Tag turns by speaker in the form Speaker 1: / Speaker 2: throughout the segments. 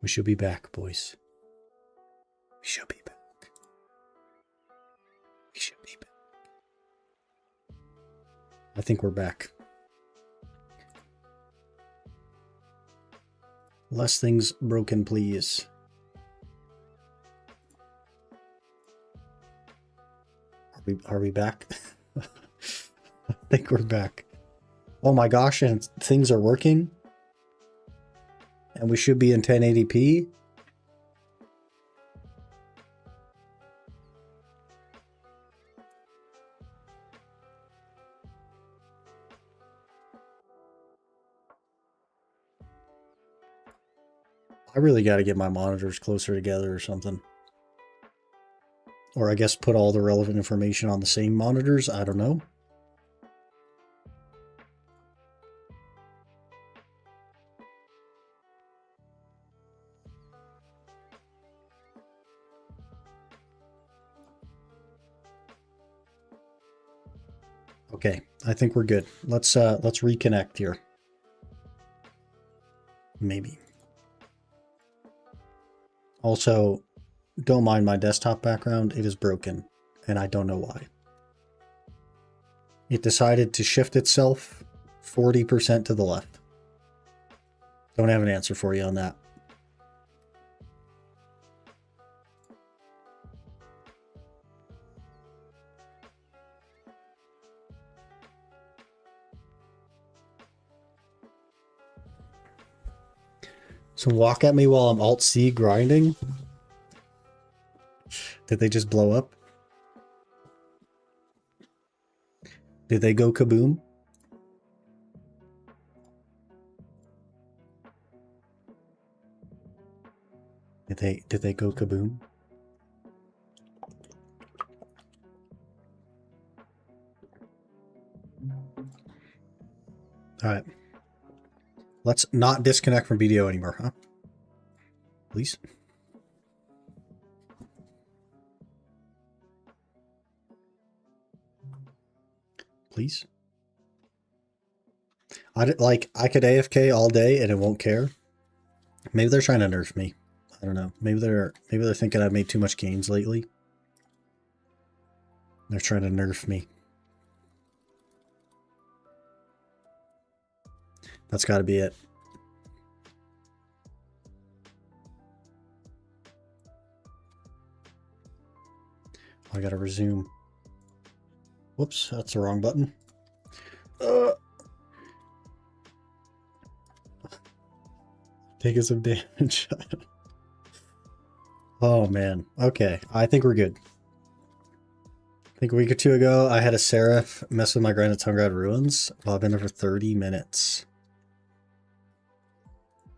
Speaker 1: We should be back, boys. We should be back. We should be back. I think we're back. Less things broken, please. Are we back? I think we're back. Oh my gosh, and things are working. And we should be in 1080p. I really got to get my monitors closer together or something. Or I guess put all the relevant information on the same monitors. I don't know. Okay, I think we're good. Let's reconnect here. Maybe. Also, don't mind my desktop background. It is broken, and I don't know why. It decided to shift itself 40% to the left. Don't have an answer for you on that. So walk at me while I'm Alt-C grinding. Did they just blow up? Did they go kaboom? Did they go kaboom? All right. Let's not disconnect from BDO anymore, huh? Please. Please. I could AFK all day and it won't care. Maybe they're trying to nerf me. I don't know. Maybe they're thinking I've made too much gains lately. They're trying to nerf me. That's got to be it. I got to resume. Whoops, that's the wrong button. Taking some damage. Oh man. Okay, I think we're good. I think a week or two ago, I had a Seraph mess with my grind at Tungrad Ruins. Well, I've been there for 30 minutes.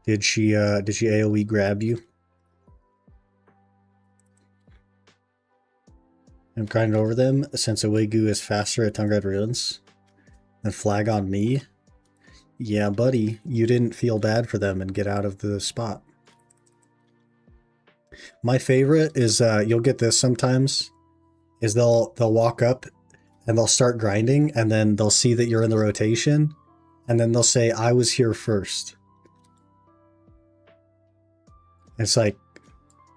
Speaker 1: Did she AoE grab you? I'm grinding over them since Awegu is faster at Tungrad Ruins. And flag on me? Yeah, buddy, you didn't feel bad for them and get out of the spot. My favorite is, you'll get this sometimes, is they'll walk up and they'll start grinding and then they'll see that you're in the rotation and then they'll say, I was here first. It's like,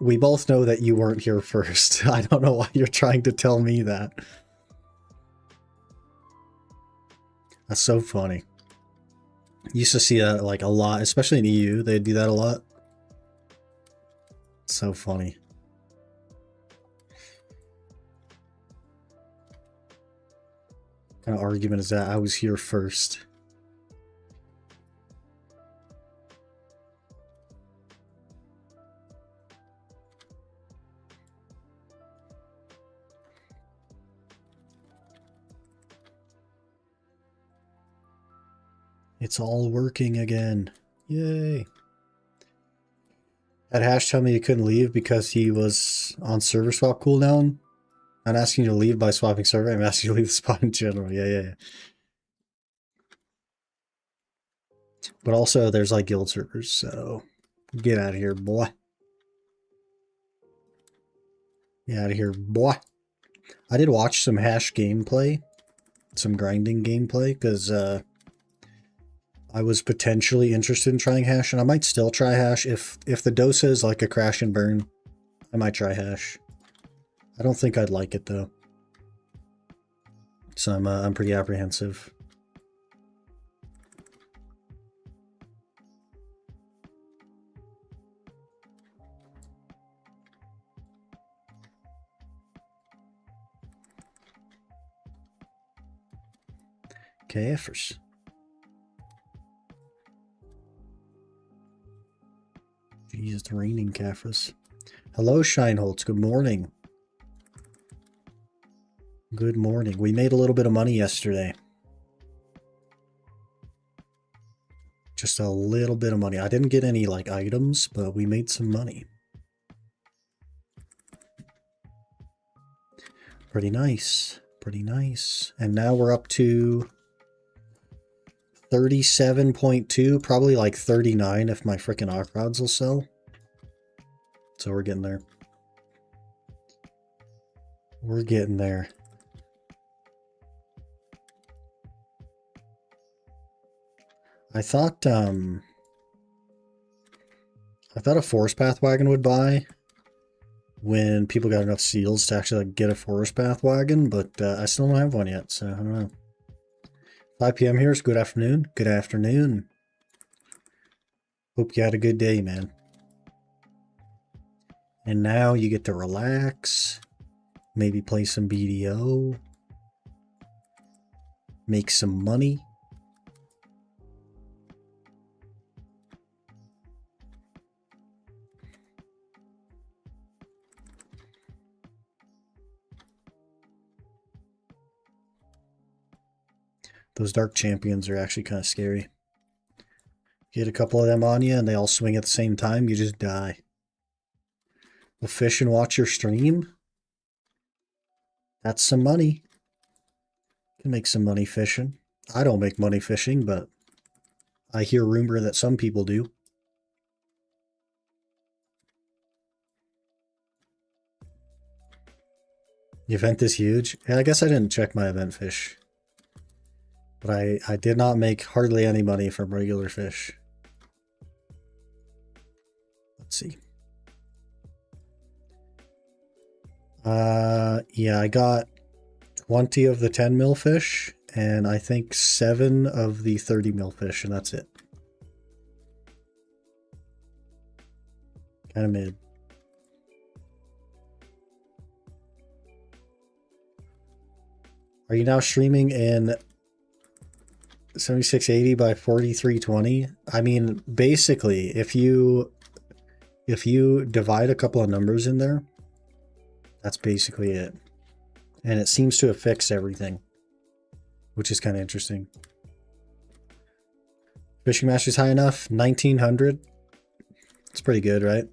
Speaker 1: we both know that you weren't here first. I don't know why you're trying to tell me that. That's so funny. Used to see that like a lot, especially in EU. They do that a lot. So funny. What kind of argument is that? I was here first. It's all working again. Yay. Had Hash tell me he couldn't leave because he was on server swap cooldown. I'm not asking you to leave by swapping server. I'm asking you to leave the spot in general. Yeah. But also, there's like guild servers, so get out of here, boy. Get out of here, boy. I did watch some Hash gameplay, some grinding gameplay, because I was potentially interested in trying hash, and I might still try hash. If the dosa is like a crash and burn, I might try hash. I don't think I'd like it though. So I'm pretty apprehensive. KFers. Jeez, it's raining Kafras. Hello, Shineholtz. Good morning. Good morning. We made a little bit of money yesterday. Just a little bit of money. I didn't get any like items, but we made some money. Pretty nice. Pretty nice. And now we're up to 37.2, probably like 39 if my frickin' Akrods will sell. So we're getting there. We're getting there. I thought a forest path wagon would buy when people got enough seals to actually like get a forest path wagon, but I still don't have one yet, so I don't know. 5 p.m. here is good afternoon. Good afternoon. Hope you had a good day, man. And now you get to relax, maybe play some BDO, make some money. Those dark champions are actually kind of scary. Get a couple of them on you and they all swing at the same time, you just die. We'll fish and watch your stream. That's some money. You can make some money fishing. I don't make money fishing, but I hear rumor that some people do. The event is huge. Yeah, I guess I didn't check my event fish. But I did not make hardly any money from regular fish. Let's see. Yeah, I got 20 of the 10 mil fish, and I think 7 of the 30 mil fish, and that's it. Kind of mid. Are you now streaming in 7680 by 4320? I mean, basically, if you divide a couple of numbers in there, that's basically it. And it seems to have fixed everything, which is kind of interesting. Fishing master's high enough? 1900. It's pretty good, right?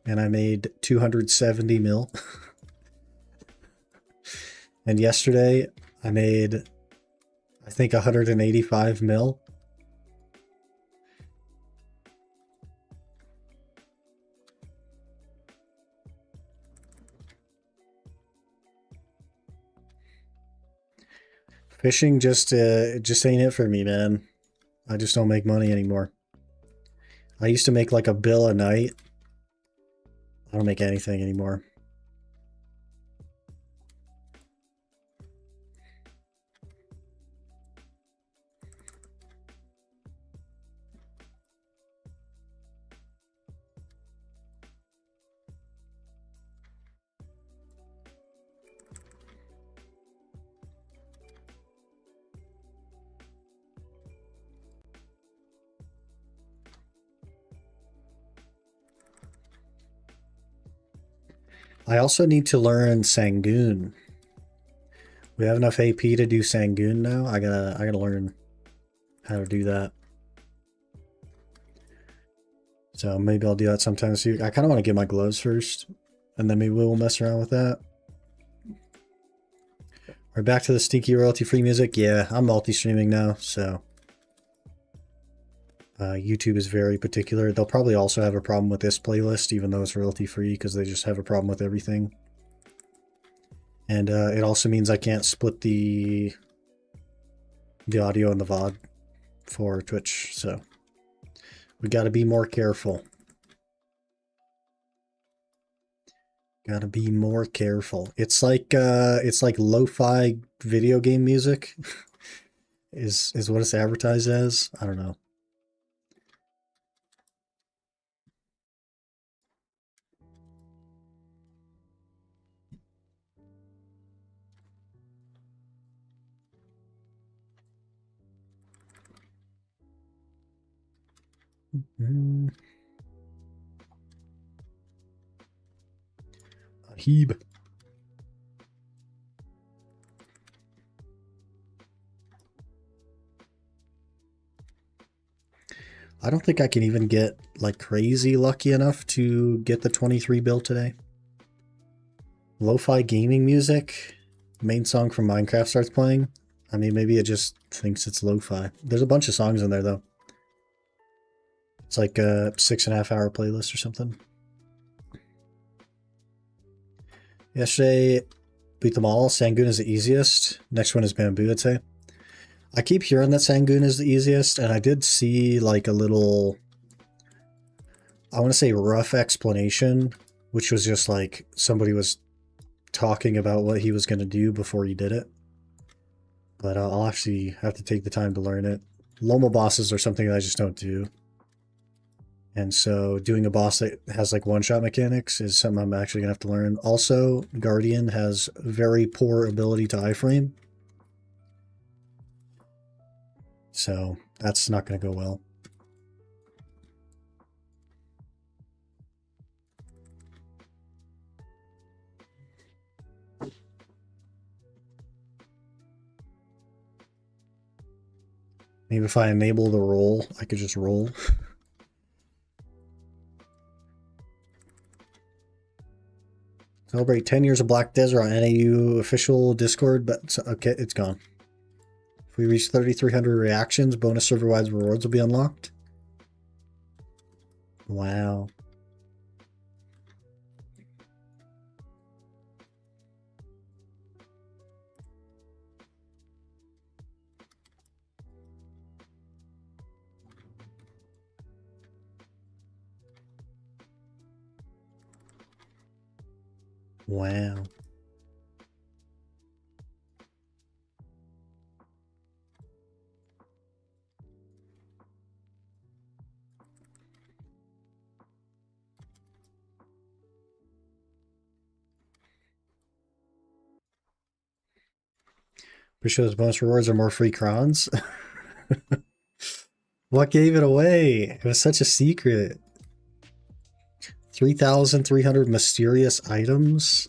Speaker 1: And I made 270 mil. And yesterday I made, I think, 185 mil. Fishing just ain't it for me, man. I just don't make money anymore. I used to make like a bill a night. I don't make anything anymore. I also need to learn Sangoon. We have enough AP to do Sangoon now. I gotta learn how to do that. So maybe I'll do that sometime soon. I kind of want to get my gloves first, and then maybe we'll mess around with that. We're back to the stinky royalty-free music. Yeah, I'm multi-streaming now, so YouTube is very particular. They'll probably also have a problem with this playlist, even though it's royalty-free, because they just have a problem with everything. And it also means I can't split the audio and the VOD for Twitch, so we got to be more careful. Gotta be more careful. It's like lo-fi video game music is what it's advertised as. I don't know. Heeb. I don't think I can even get like crazy lucky enough to get the 23 bill today. Lo-fi gaming music, main song from Minecraft starts playing. I mean, maybe it just thinks it's lo-fi. There's a bunch of songs in there though. It's like a 6.5 hour playlist or something. Yesterday, beat them all. Sangoon is the easiest. Next one is Bamboo, I'd say. I keep hearing that Sangoon is the easiest, and I did see like a little, I want to say rough explanation, which was just like somebody was talking about what he was going to do before he did it. But I'll actually have to take the time to learn it. Loma bosses are something that I just don't do. And so doing a boss that has like one-shot mechanics is something I'm actually going to have to learn. Also, Guardian has very poor ability to iframe. So that's not going to go well. Maybe if I enable the roll, I could just roll. Celebrate 10 years of Black Desert on NAU official Discord, but okay, it's gone. If we reach 3,300 reactions, bonus server-wide rewards will be unlocked. Wow. Wow. Pretty sure those bonus rewards are more free crowns. What gave it away? It was such a secret. 3,300 mysterious items.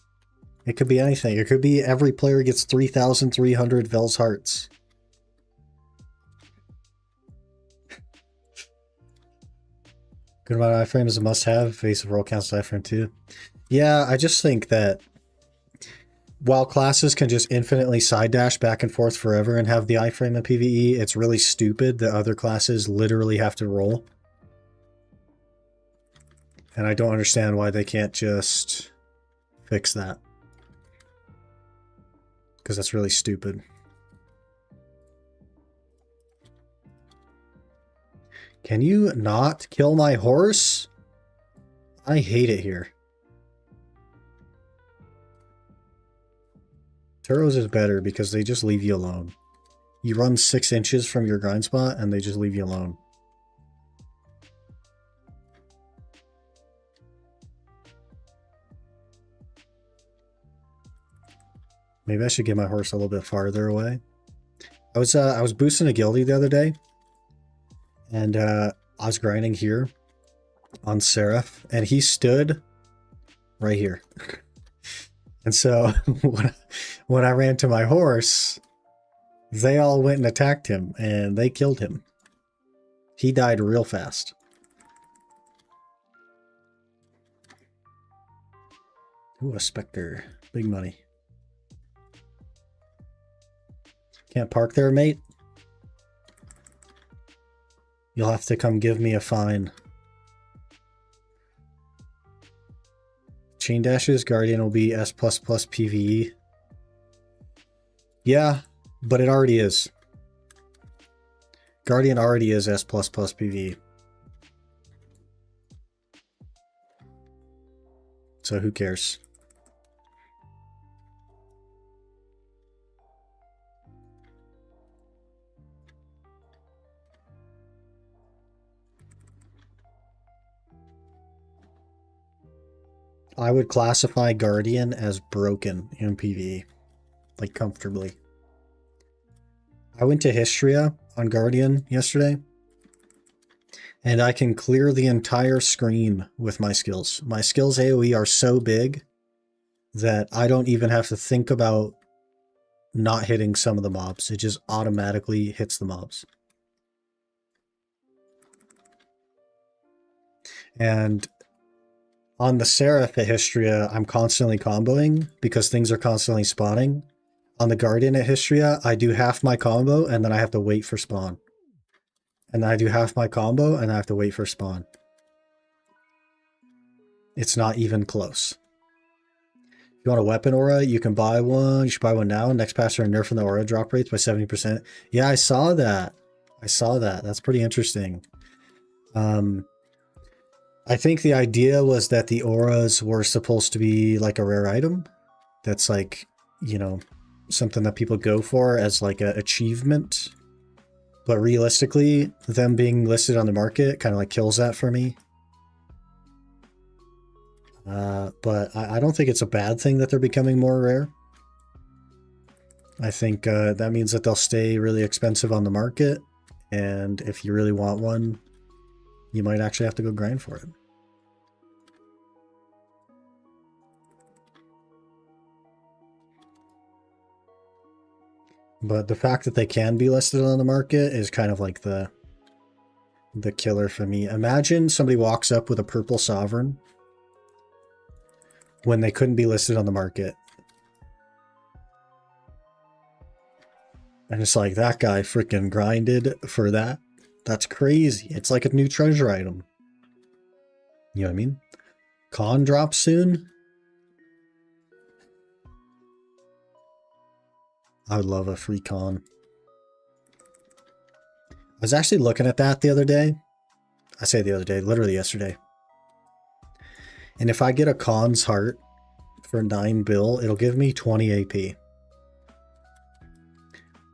Speaker 1: It could be anything. It could be every player gets 3,300 Vel's hearts. Good amount of iframe is a must-have. Evasive roll counts as iframe too. Yeah, I just think that while classes can just infinitely side dash back and forth forever and have the iframe in PvE, it's really stupid that other classes literally have to roll. And I don't understand why they can't just fix that. Because that's really stupid. Can you not kill my horse? I hate it here. Turos is better because they just leave you alone. You run 6 inches from your grind spot and they just leave you alone. Maybe I should get my horse a little bit farther away. I was boosting a guildie the other day, and I was grinding here on Seraph, and he stood right here. And so when I ran to my horse, they all went and attacked him, and they killed him. He died real fast. Ooh, a Spectre. Big money. Can't park there, mate? You'll have to come give me a fine. Chain dashes, Guardian will be S++ PvE. Yeah, but it already is. Guardian already is S++ PV. So who cares? I would classify Guardian as broken in PvE, like comfortably. I went to Histria on Guardian yesterday, and I can clear the entire screen with my skills. My skills AoE are so big that I don't even have to think about not hitting some of the mobs. It just automatically hits the mobs. And on the Seraph at Histria, I'm constantly comboing because things are constantly spawning. On the Guardian at Histria, I do half my combo and then I have to wait for spawn. And I do half my combo and I have to wait for spawn. It's not even close. If you want a weapon aura, you can buy one. You should buy one now. Next patch are nerfing the aura drop rates by 70%. Yeah, I saw that. I saw that. That's pretty interesting. I think the idea was that the auras were supposed to be like a rare item. That's like, you know, something that people go for as like an achievement. But realistically, them being listed on the market kind of like kills that for me. But I don't think it's a bad thing that they're becoming more rare. I think that means that they'll stay really expensive on the market. And if you really want one, you might actually have to go grind for it. But the fact that they can be listed on the market is kind of like the killer for me. Imagine somebody walks up with a purple sovereign when they couldn't be listed on the market. And it's like, that guy freaking grinded for that. That's crazy. It's like a new treasure item. You know what I mean? Con drops soon. I would love a free con. I was actually looking at that the other day. I say the other day, literally yesterday. And if I get a con's heart for 9 bill, it'll give me 20 AP.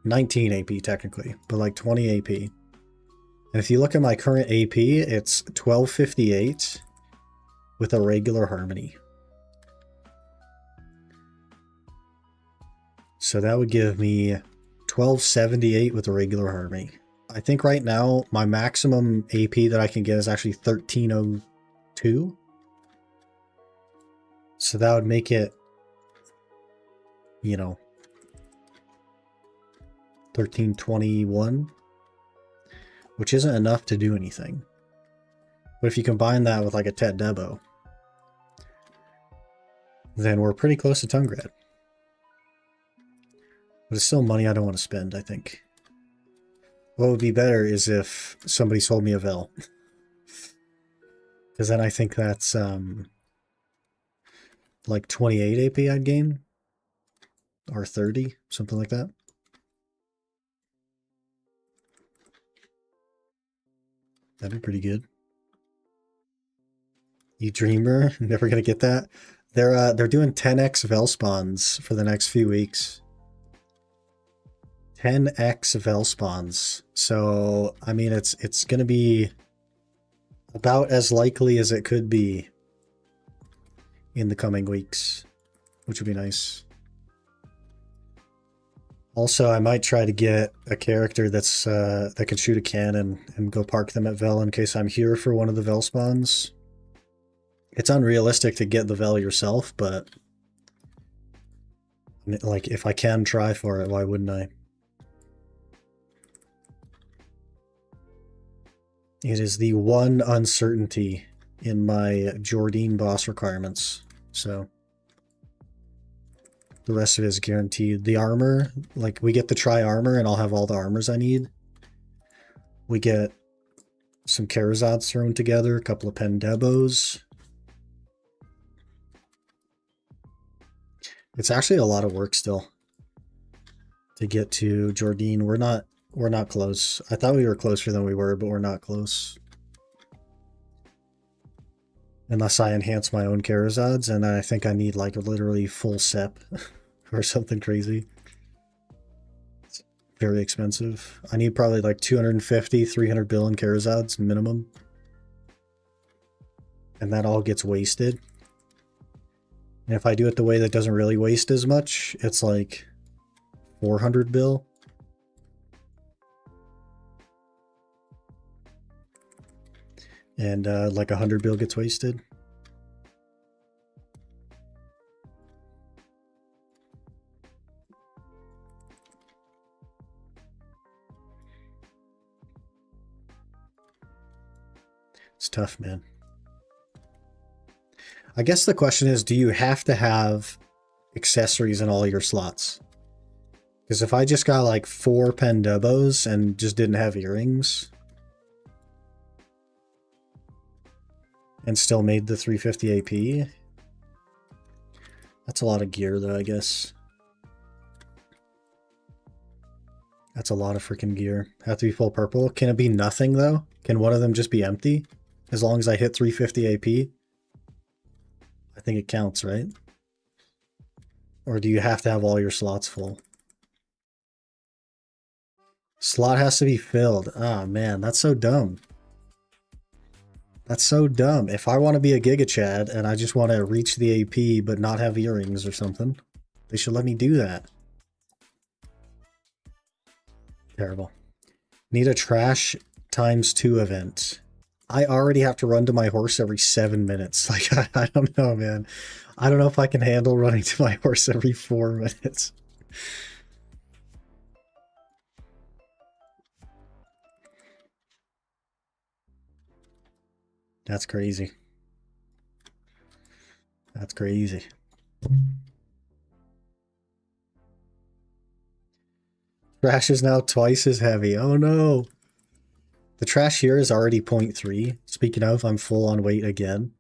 Speaker 1: 19 AP technically, but like 20 AP. And if you look at my current AP, it's 1258 with a regular harmony. So that would give me 1278 with a regular harmony. I think right now my maximum AP that I can get is actually 1302. So that would make it, you know, 1321, which isn't enough to do anything. But if you combine that with like a Tet Debo, then we're pretty close to Tungrad. But it's still money I don't want to spend, I think. What would be better is if somebody sold me a Vel. Because then I think that's like 28 AP I'd gain. Or 30, something like that. That'd be pretty good. You dreamer, never gonna get that. They're doing 10x Vel spawns for the next few weeks. 10x Vel spawns. So I mean, it's gonna be about as likely as it could be in the coming weeks, which would be nice. Also, I might try to get a character that's that can shoot a cannon and go park them at Vel in case I'm here for one of the Vel spawns. It's unrealistic to get the Vel yourself, but like if I can try for it, why wouldn't I? It is the one uncertainty in my Jordine boss requirements, so the rest of it is guaranteed. The armor, like we get to try armor and I'll have all the armors I need. We get some Karazods thrown together, a couple of Pendebos. It's actually a lot of work still. to get to Jordine. We're not close. I thought we were closer than we were, but we're not close. Unless I enhance my own Karazads, and I think I need like literally full SEP or something crazy. It's very expensive. I need probably like 250, 300 bill in Karazads minimum. And that all gets wasted. And if I do it the way that doesn't really waste as much, it's like 400 bill. And like 100 bill gets wasted. It's tough, man. I guess the question is, do you have to have accessories in all your slots? Because if I just got like 4 Pendubos and just didn't have earrings and still made the 350 AP, that's a lot of gear though, I guess. That's a lot of freaking gear. Have to be full purple. Can it be nothing though? Can one of them just be empty? As long as I hit 350 AP? I think it counts, right? Or do you have to have all your slots full? Slot has to be filled. Ah, man, that's so dumb. That's so dumb. If I want to be a Giga Chad and I just want to reach the AP but not have earrings or something, they should let me do that. Terrible. Need a trash ×2 event. I already have to run to my horse every 7 minutes. Like, I don't know, man. I don't know if I can handle running to my horse every 4 minutes. That's crazy. That's crazy. Trash is now twice as heavy. Oh no. The trash here is already 0.3. Speaking of, I'm full on weight again.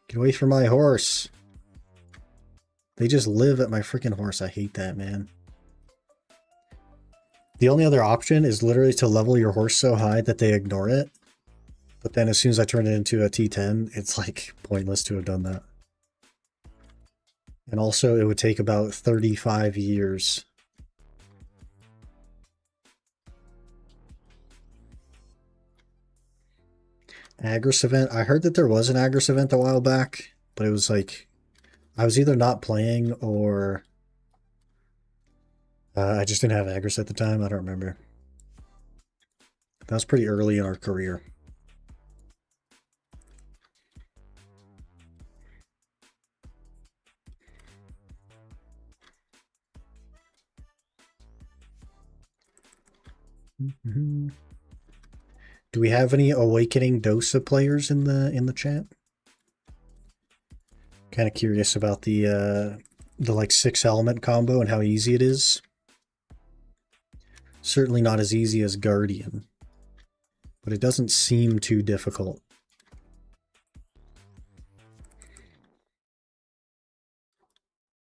Speaker 1: Get away from my horse. They just live at my freaking horse. I hate that, man. The only other option is literally to level your horse so high that they ignore it. But then as soon as I turn it into a T10, it's like pointless to have done that. And also it would take about 35 years. Agris event. I heard that there was an Agris event a while back, but it was like, I was either not playing or I just didn't have Agris at the time. I don't remember. That was pretty early in our career. Mm-hmm. Do we have any Awakening Dosa players in the chat? Kind of curious about the like 6 element combo and how easy it is. Certainly not as easy as Guardian, but it doesn't seem too difficult.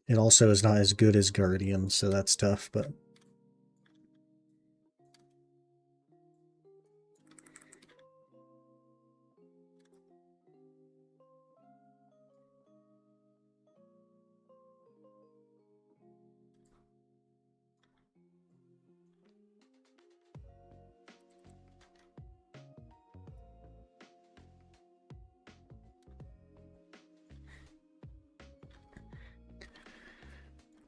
Speaker 1: It also is not as good as Guardian, so that's tough, but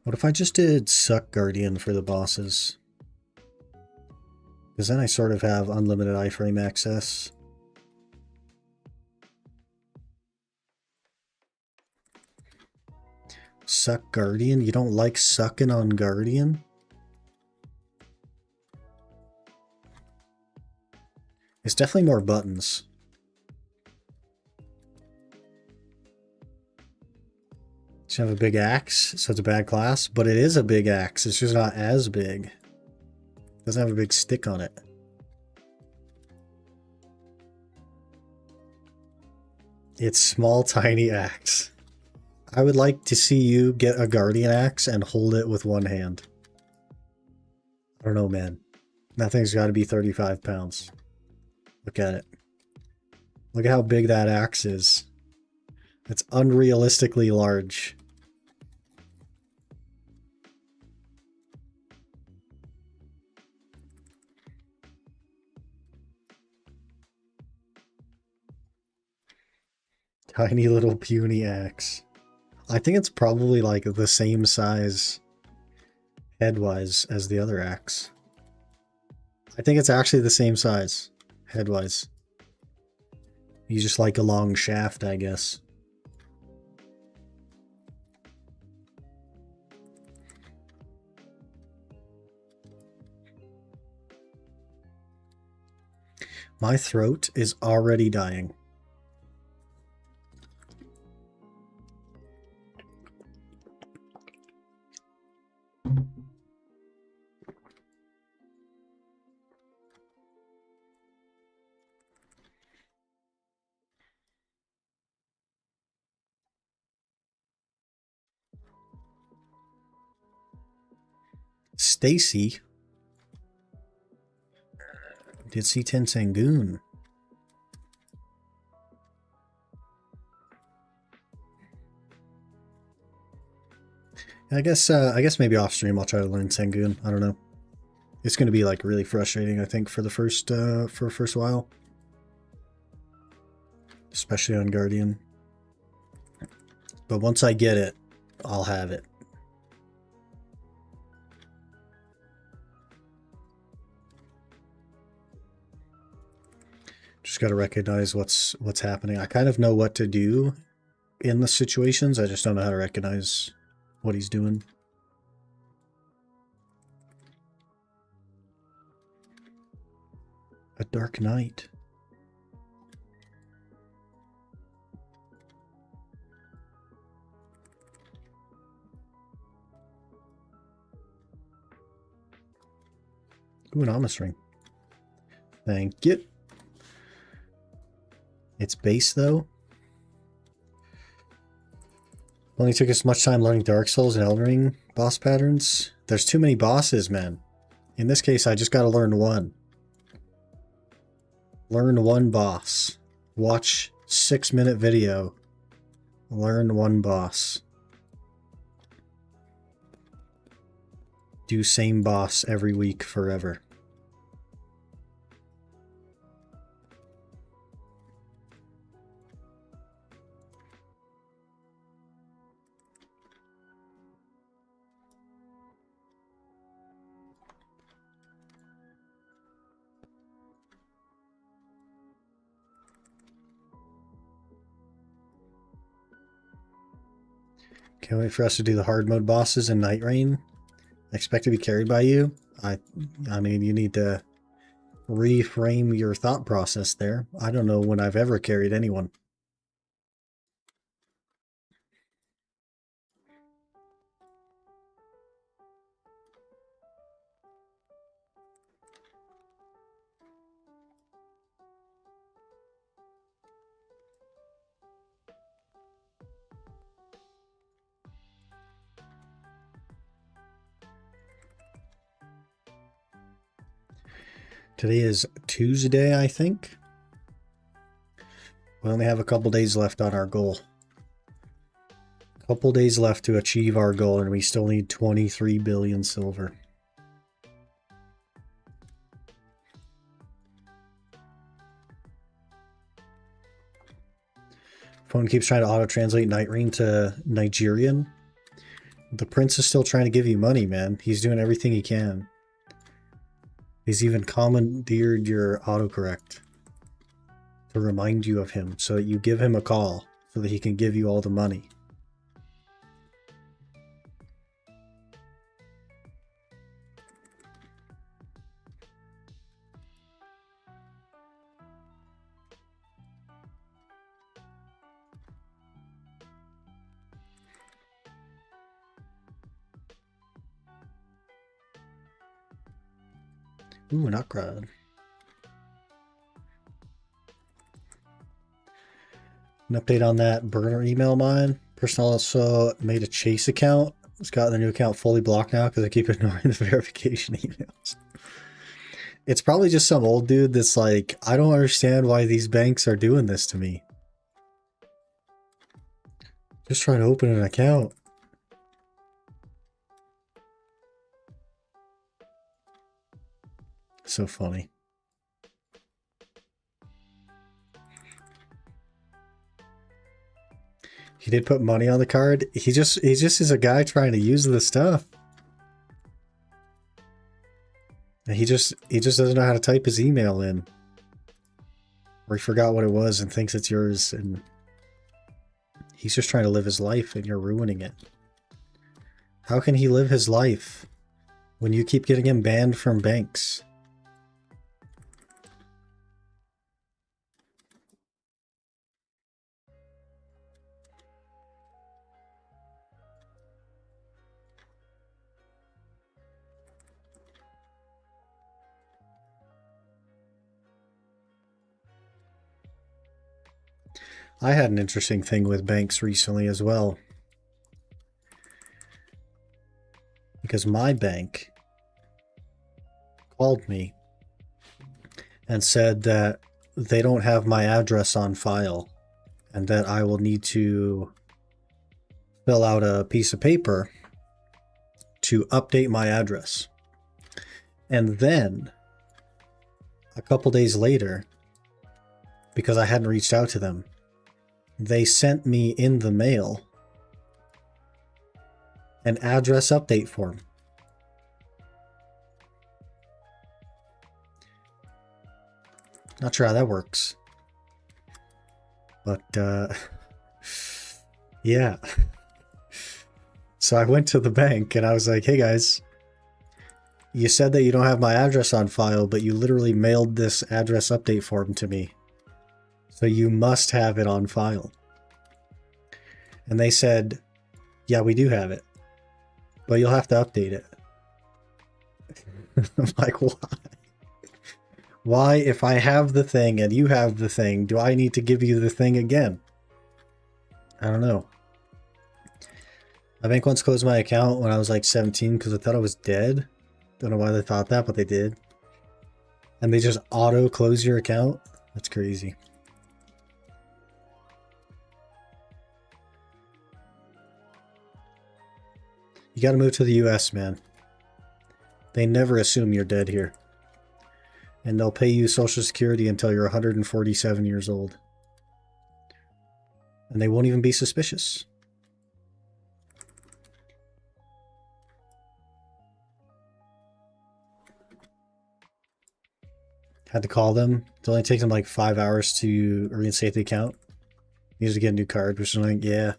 Speaker 1: what if I just did Suck Guardian for the bosses? Because then I sort of have unlimited iframe access. Suck Guardian? You don't like sucking on Guardian? It's definitely more buttons. You have a big axe, so it's a bad class, but it is a big axe. It's just not as big. It doesn't have a big stick on it. It's small, tiny axe. I would like to see you get a guardian axe and hold it with one hand. I don't know, man. That thing's got to be 35 pounds. Look at it. Look at how big that axe is. It's unrealistically large. Tiny little puny axe. I think it's probably like the same size head-wise as the other axe. I think it's actually the same size head-wise. You just like a long shaft, I guess. My throat is already dying. Stacy did see Tensengun. I guess maybe off stream I'll try to learn Tengun. I don't know. It's going to be like really frustrating, I think, for the first while, especially on Guardian. But once I get it, I'll have it. Just got to recognize what's happening. I kind of know what to do in the situations. I just don't know how to recognize what he's doing. A dark night. Ooh, an Amos ring. Thank you. It's base, though. Only took as much time learning Dark Souls and Elden Ring boss patterns. There's too many bosses, man. In this case, I just gotta learn one. Learn one boss. Watch 6-minute video. Learn one boss. Do same boss every week forever. Can't wait for us to do the hard mode bosses in Night Rain. I expect to be carried by you. I mean, you need to reframe your thought process there. I don't know when I've ever carried anyone. Today is Tuesday, I think. We only have a couple days left on our goal. A couple days left to achieve our goal, and we still need 23 billion silver. Phone keeps trying to auto-translate Night Rain to Nigerian. The prince is still trying to give you money, man. He's doing everything he can. He's even commandeered your autocorrect to remind you of him so that you give him a call so that he can give you all the money. Ooh, an upgrade. An update on that burner email mine. Person also made a Chase account. It's got the new account fully blocked now because I keep ignoring the verification emails. It's probably just some old dude that's like, I don't understand why these banks are doing this to me. Just trying to open an account. So funny. He did put money on the card. He just is a guy trying to use the stuff. And he just doesn't know how to type his email in. Or he forgot what it was and thinks it's yours, and he's just trying to live his life and you're ruining it. How can he live his life when you keep getting him banned from banks? I had an interesting thing with banks recently as well. Because my bank called me and said that they don't have my address on file and that I will need to fill out a piece of paper to update my address. And then a couple days later, because I hadn't reached out to them, they sent me in the mail an address update form. Not sure how that works. But, yeah. So I went to the bank and I was like, hey guys, you said that you don't have my address on file, but you literally mailed this address update form to me. So you must have it on file. And they said, yeah, we do have it, but you'll have to update it. I'm like, why? Why, if I have the thing and you have the thing, do I need to give you the thing again? I don't know. My bank once closed my account when I was like 17 because I thought I was dead. Don't know why they thought that, but they did. And they just auto close your account? That's crazy. You gotta move to the US, man. They never assume you're dead here. And they'll pay you Social Security until you're 147 years old. And they won't even be suspicious. Had to call them. It only takes them like 5 hours to reinstate the account. Needs to get a new card, which is like, yeah.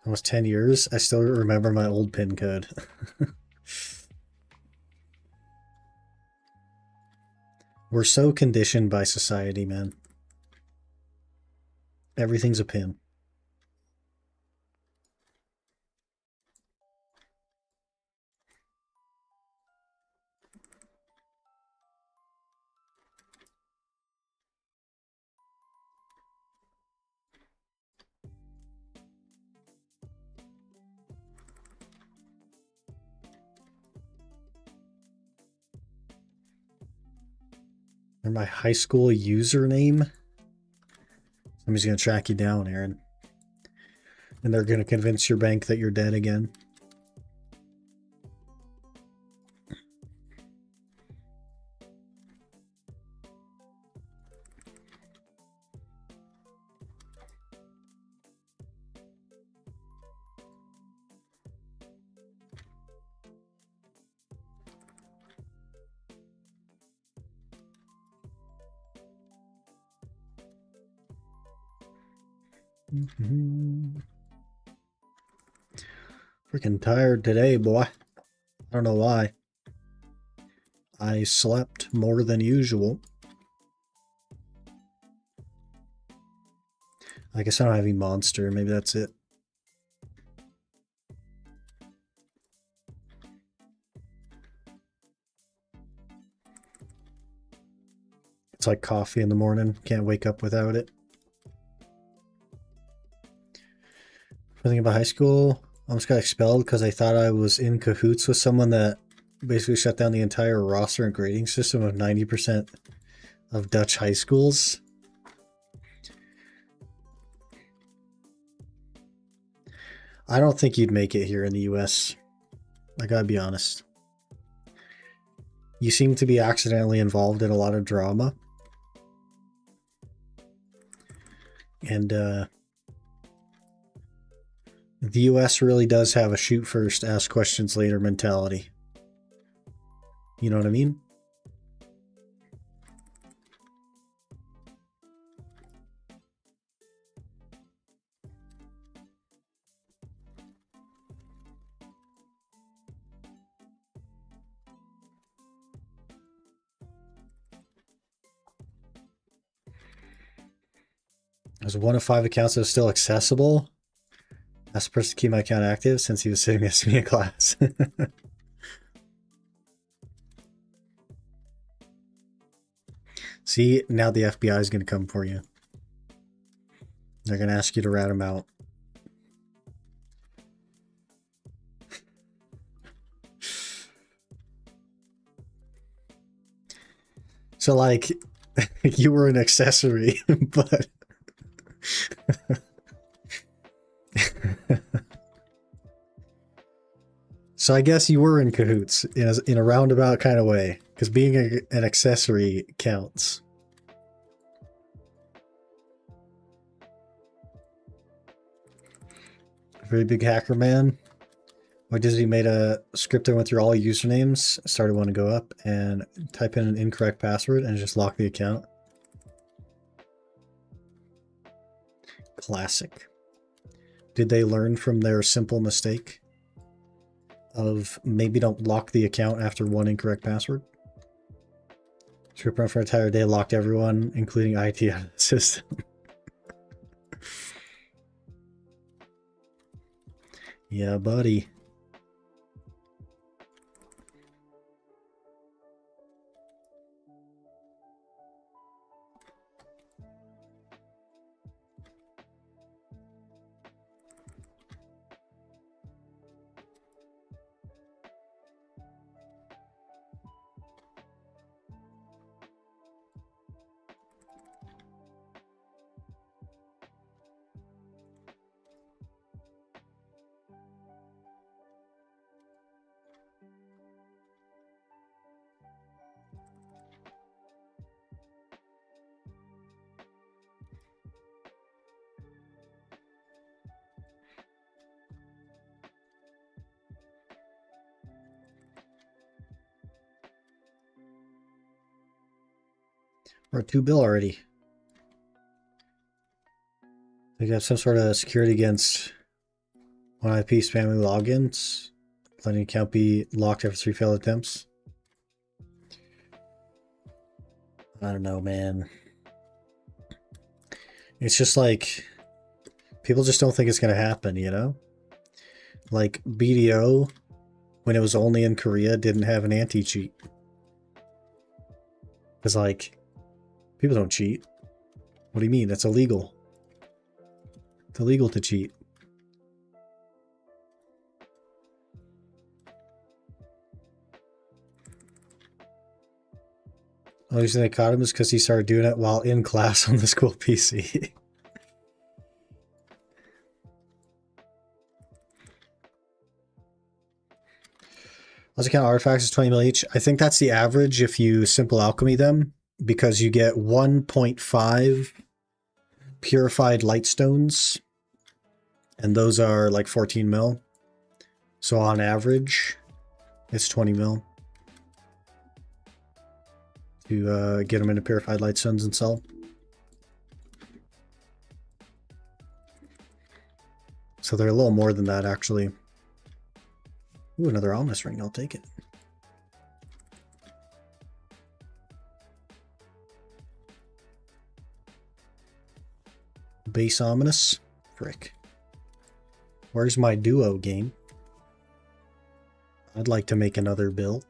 Speaker 1: Almost 10 years. I still remember my old PIN code. We're so conditioned by society, man. Everything's a PIN. Or my high school username. Somebody's going to track you down, Aaron. And they're going to convince your bank that you're dead again. Freaking tired today, boy. I don't know why. I slept more than usual. I guess I don't have any monster. Maybe that's it. It's like coffee in the morning. Can't wake up without it. Thinking about high school, I almost got expelled because I thought I was in cahoots with someone that basically shut down the entire roster and grading system of 90% of Dutch high schools. I don't think you'd make it here in the US. I gotta be honest. You seem to be accidentally involved in a lot of drama. And the US really does have a shoot first, ask questions later mentality. You know what I mean? There's 1 of 5 accounts that are still accessible. Asked the person to keep my account active since he was sitting next to me in class. See, now the FBI is going to come for you. They're going to ask you to rat them out. So, like, you were an accessory, but... So I guess you were in cahoots in a roundabout kind of way, because being an accessory counts. Very big hacker man. Why Disney made a script that went through all usernames, started one to go up, and type in an incorrect password and just lock the account. Classic. Did they learn from their simple mistake of maybe don't lock the account after one incorrect password? Script run for an entire day, locked everyone, including IT out of the system. Yeah, buddy. We're at 2 bill already. They got some sort of security against one IP spamming logins. Letting account be locked after 3 failed attempts. I don't know, man. It's just like people just don't think it's gonna happen, you know? Like BDO, when it was only in Korea, didn't have an anti-cheat. Because like people don't cheat. What do you mean? That's illegal. It's illegal to cheat. The only reason they caught him is because he started doing it while in class on the school PC. Let's count artifacts is 20 mil each. I think that's the average if you simple alchemy them, because you get 1.5 purified light stones, and those are like 14 mil. So on average, it's 20 mil to get them into purified light stones and sell. So they're a little more than that, actually. Ooh, another ominous ring. I'll take it. Base ominous. Frick. Where's my duo game? I'd like to make another bill.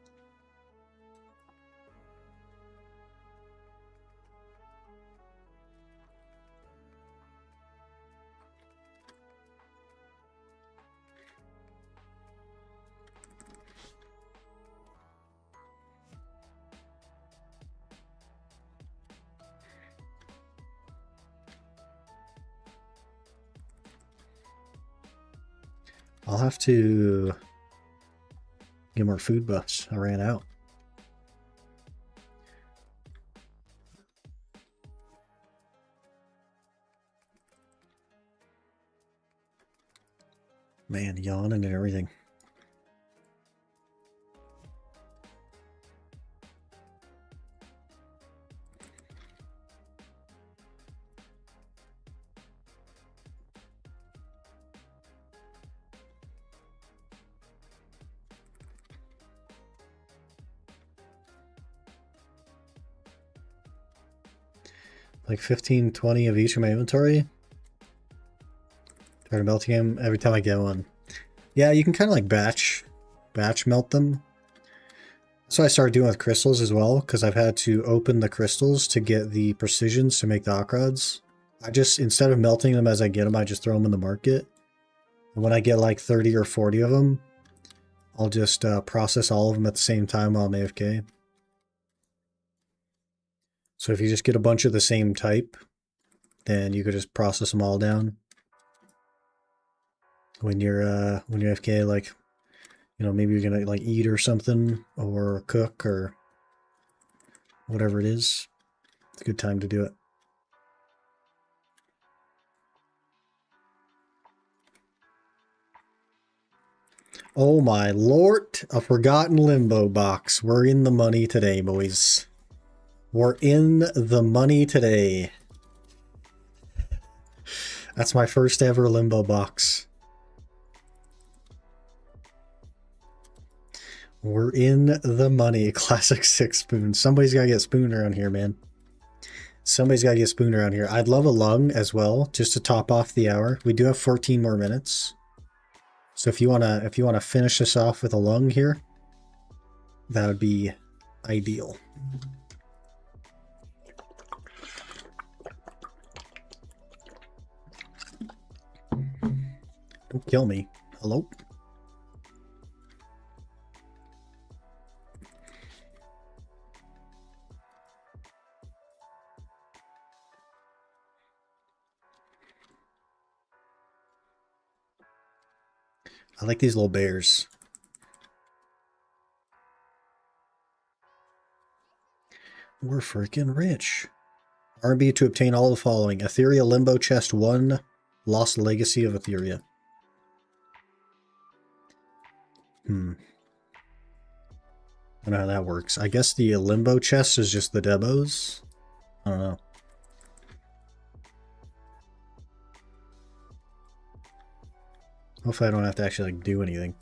Speaker 1: I'll have to get more food buffs. I ran out. Man, yawning and everything. Like 15, 20 of each in my inventory. Try to melt them every time I get one. Yeah, you can kind of like batch melt them. That's what I started doing with crystals as well, because I've had to open the crystals to get the precisions to make the hot rods. I just, instead of melting them as I get them, I just throw them in the market. And when I get like 30 or 40 of them, I'll just process all of them at the same time while I'm AFK. So if you just get a bunch of the same type, then you could just process them all down. When you're AFK, like, you know, maybe you're gonna like eat or something, or cook, or whatever it is. It's a good time to do it. Oh my lord, a forgotten limbo box. We're in the money today, boys. We're in the money today. That's my first ever limbo box. We're in the money. Classic 6 spoon. Somebody's got to get spooned around here, man. Somebody's got to get spooned around here. I'd love a lung as well, just to top off the hour. We do have 14 more minutes. So if you wanna finish this off with a lung here, that would be ideal. Don't kill me. Hello? I like these little bears. We're freaking rich. RB to obtain all the following. Etheria Limbo Chest 1, Lost Legacy of Etheria. I don't know how that works. I guess the Limbo Chest is just the demos. I don't know. Hopefully I don't have to actually like do anything.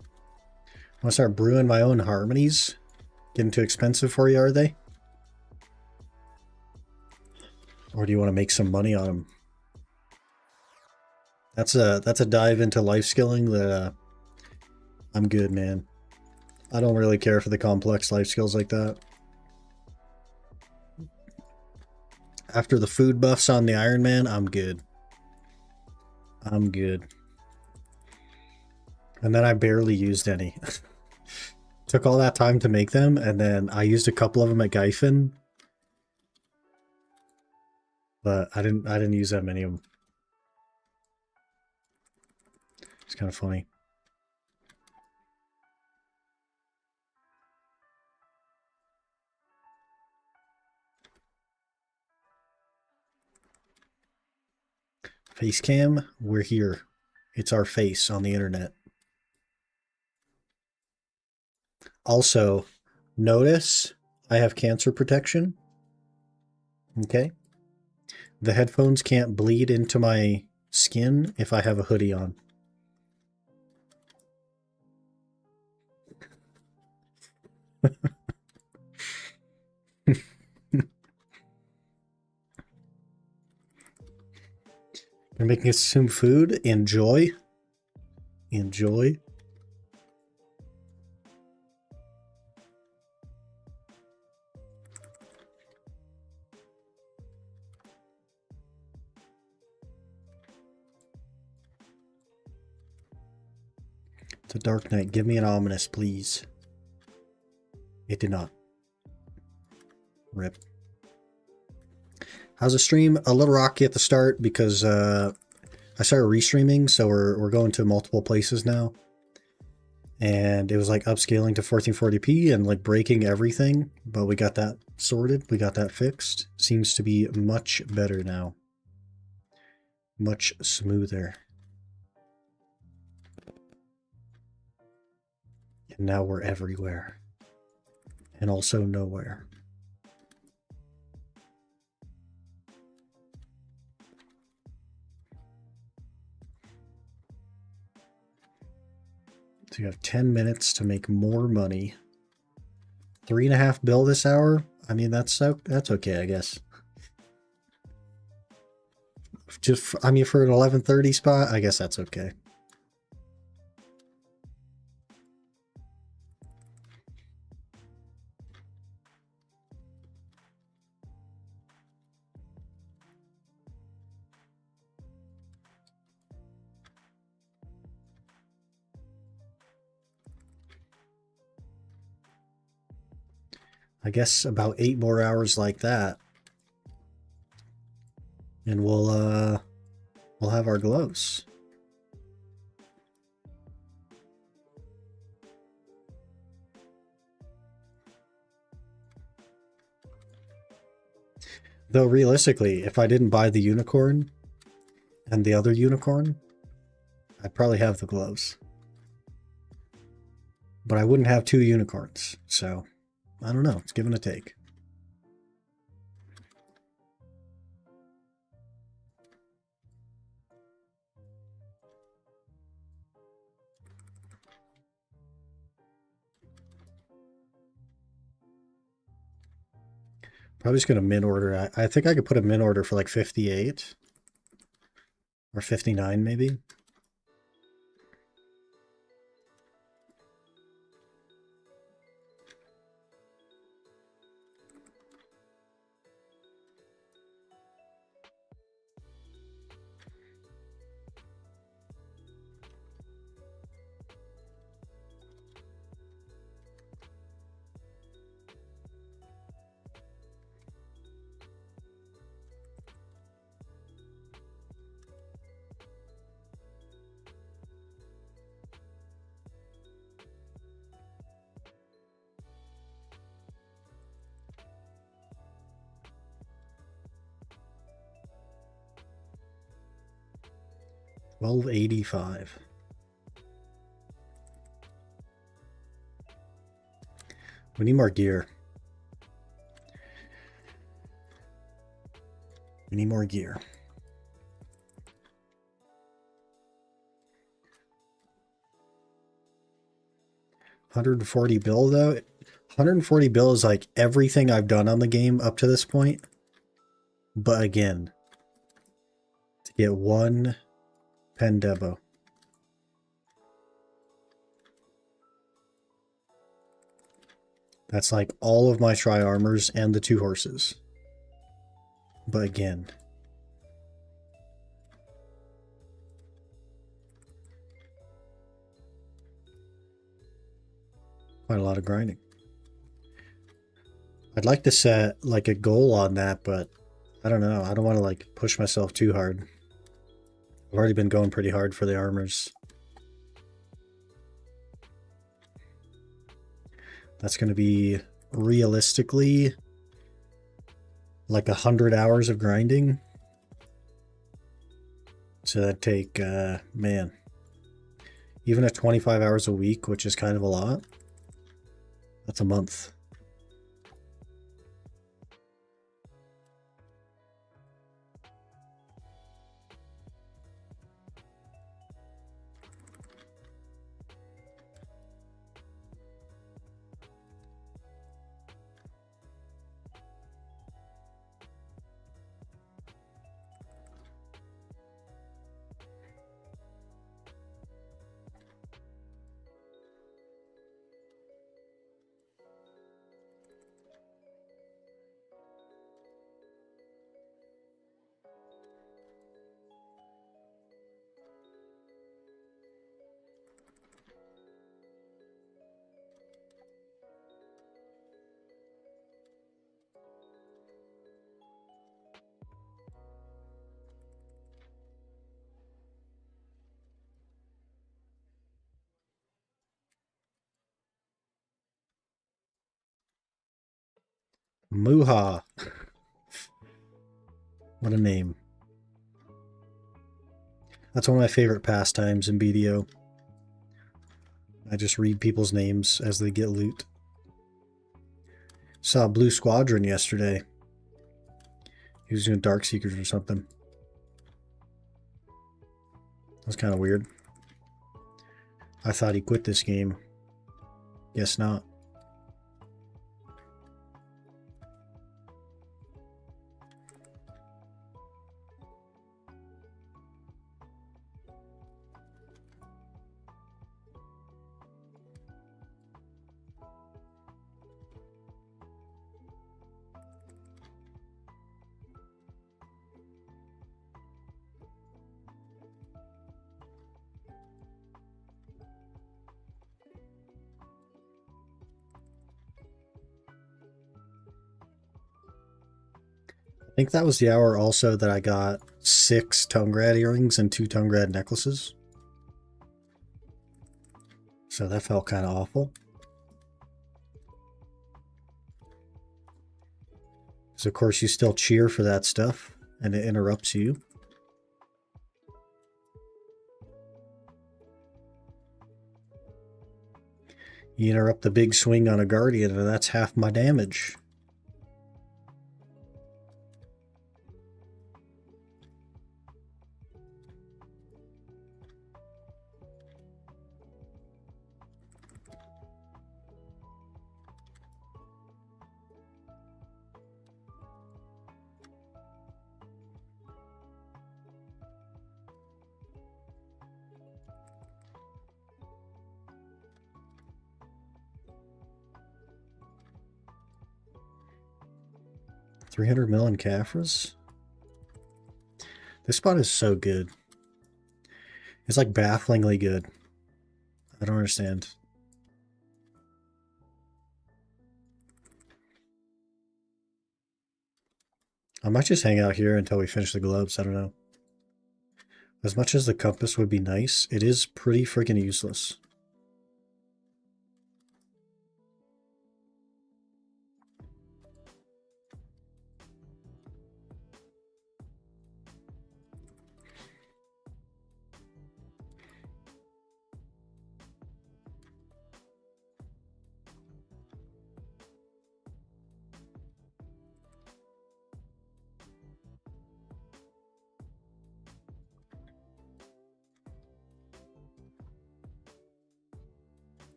Speaker 1: I want to start brewing my own harmonies. Getting too expensive for you, are they? Or do you want to make some money on them? That's a dive into life skilling that I'm good, man. I don't really care for the complex life skills like that. After the food buffs on the Iron Man, I'm good. I'm good. And then I barely used any. Took all that time to make them, and then I used a couple of them at Gyfin. But I didn't use that many of them. It's kind of funny. Face cam, we're here. It's our face on the internet. Also, notice I have cancer protection. Okay. The headphones can't bleed into my skin if I have a hoodie on. Making us some food. Enjoy. Enjoy. It's a dark night. Give me an ominous, please. It did not. Rip. How's the stream? A little rocky at the start because I started restreaming, so we're going to multiple places now. And it was like upscaling to 1440p and like breaking everything, but we got that sorted. We got that fixed. Seems to be much better now. Much smoother. And now we're everywhere. And also nowhere. So you have 10 minutes to make more money. 3.5 bill this hour? I mean, that's okay, I guess. Just, I mean, for an 11:30 spot, I guess that's okay. I guess about 8 more hours like that. And we'll have our gloves. Though realistically, if I didn't buy the unicorn and the other unicorn, I'd probably have the gloves. But I wouldn't have 2 unicorns, so I don't know. It's give and a take. Probably just going to min order. I think I could put a min order for like 58 or 59 maybe. $12.85. We need more gear. We need more gear. $140 bill though. 140 bill is like everything I've done on the game up to this point. But again, to get 1 Pendebo. That's like all of my tri-armors and the 2 horses. But again, quite a lot of grinding. I'd like to set like a goal on that, but I don't know. I don't want to like push myself too hard. I've already been going pretty hard for the armors. That's going to be realistically like 100 hours of grinding. So that'd take, man, even at 25 hours a week, which is kind of a lot, that's a month. Muha. What a name. That's one of my favorite pastimes in BDO. I just read people's names as they get loot. Saw Blue Squadron yesterday. He was doing Dark Seekers or something. That was kind of weird. I thought he quit this game. Guess not. I think that was the hour also that I got 6 Tungrat earrings and 2 Tungrat necklaces. So that felt kind of awful. So of course you still cheer for that stuff and it interrupts you. You interrupt the big swing on a Guardian and that's half my damage. $300 million Caphras? This spot is so good. It's like bafflingly good. I don't understand. I might just hang out here until we finish the gloves. I don't know. As much as the compass would be nice, it is pretty freaking useless.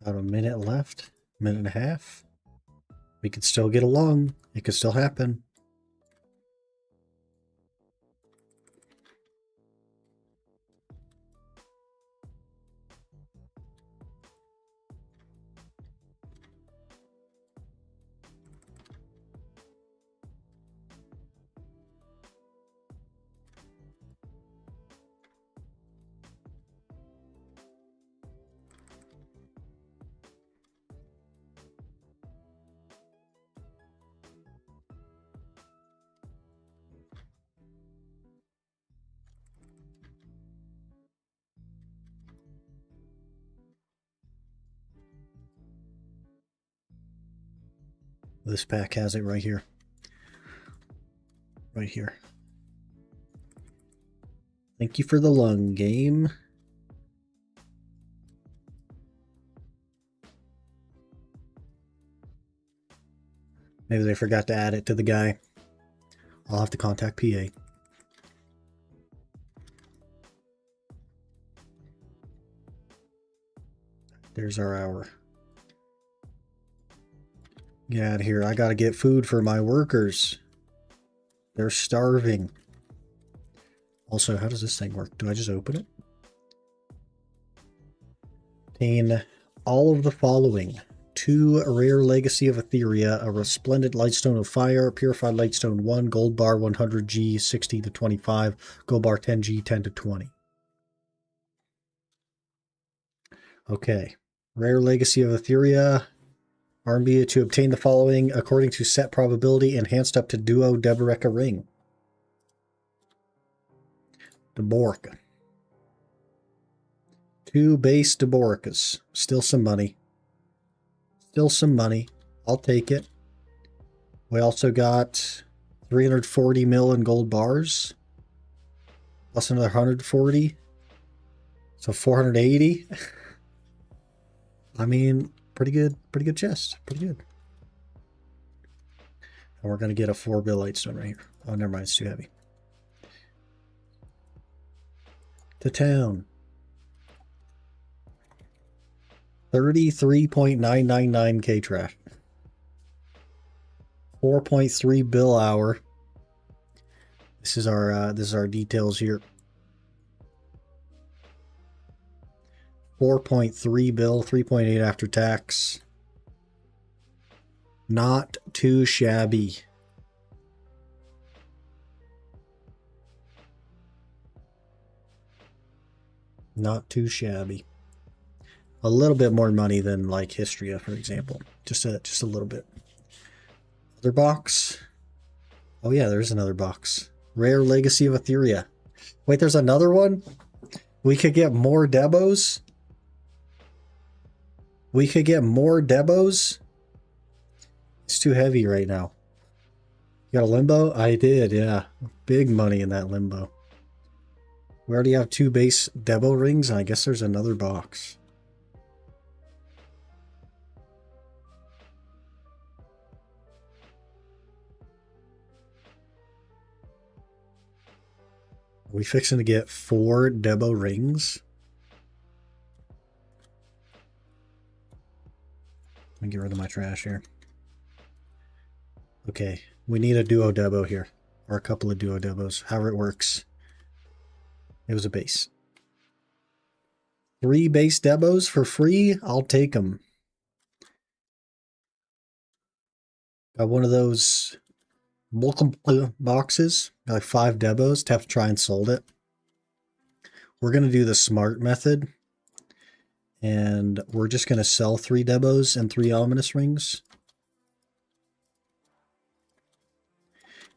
Speaker 1: About a minute left, minute and a half. We could still get along. It could still happen. This pack has it right here. Right here. Thank you for the lung game. Maybe they forgot to add it to the guy. I'll have to contact PA. There's our hour. Get out of here. I gotta get food for my workers. They're starving. Also, how does this thing work? Do I just open it? Obtain all of the following. 2 rare Legacy of Etheria, a resplendent Lightstone of Fire, purified Lightstone 1, gold bar 100G 60 to 25, gold bar 10G 10 to 20. Okay, rare Legacy of Etheria. RMB to obtain the following according to set probability, enhanced up to Duo Deboreka Ring. Deboreka. 2 base Deborekas. Still some money. Still some money. I'll take it. We also got 340 mil in gold bars. Plus another 140. So 480. I mean, pretty good chest. Pretty good. And we're going to get a 4-bill Lightstone right here. Oh, never mind. It's too heavy. To town. 33.999k trash. 4.3 bill hour. This is our details here. 4.3 bill, 3.8 after tax. Not too shabby. Not too shabby. A little bit more money than like Histria, for example. Just a little bit. Other box. Oh yeah, there's another box. Rare Legacy of Etheria. Wait, there's another one? We could get more Debos? We could get more Debos? It's too heavy right now. You got a limbo? I did, yeah. Big money in that limbo. We already have 2 base Debo rings, and I guess there's another box. Are we fixing to get 4 Debo rings? Let me get rid of my trash here. Okay, we need a duo Debo here. Or a couple of duo Debos, however it works. It was a base. 3 base Debos for free? I'll take them. Got one of those multiple boxes. Got like 5 Debos to have to try and sold it. We're going to do the smart method. And we're just going to sell 3 Debos and 3 Ominous Rings.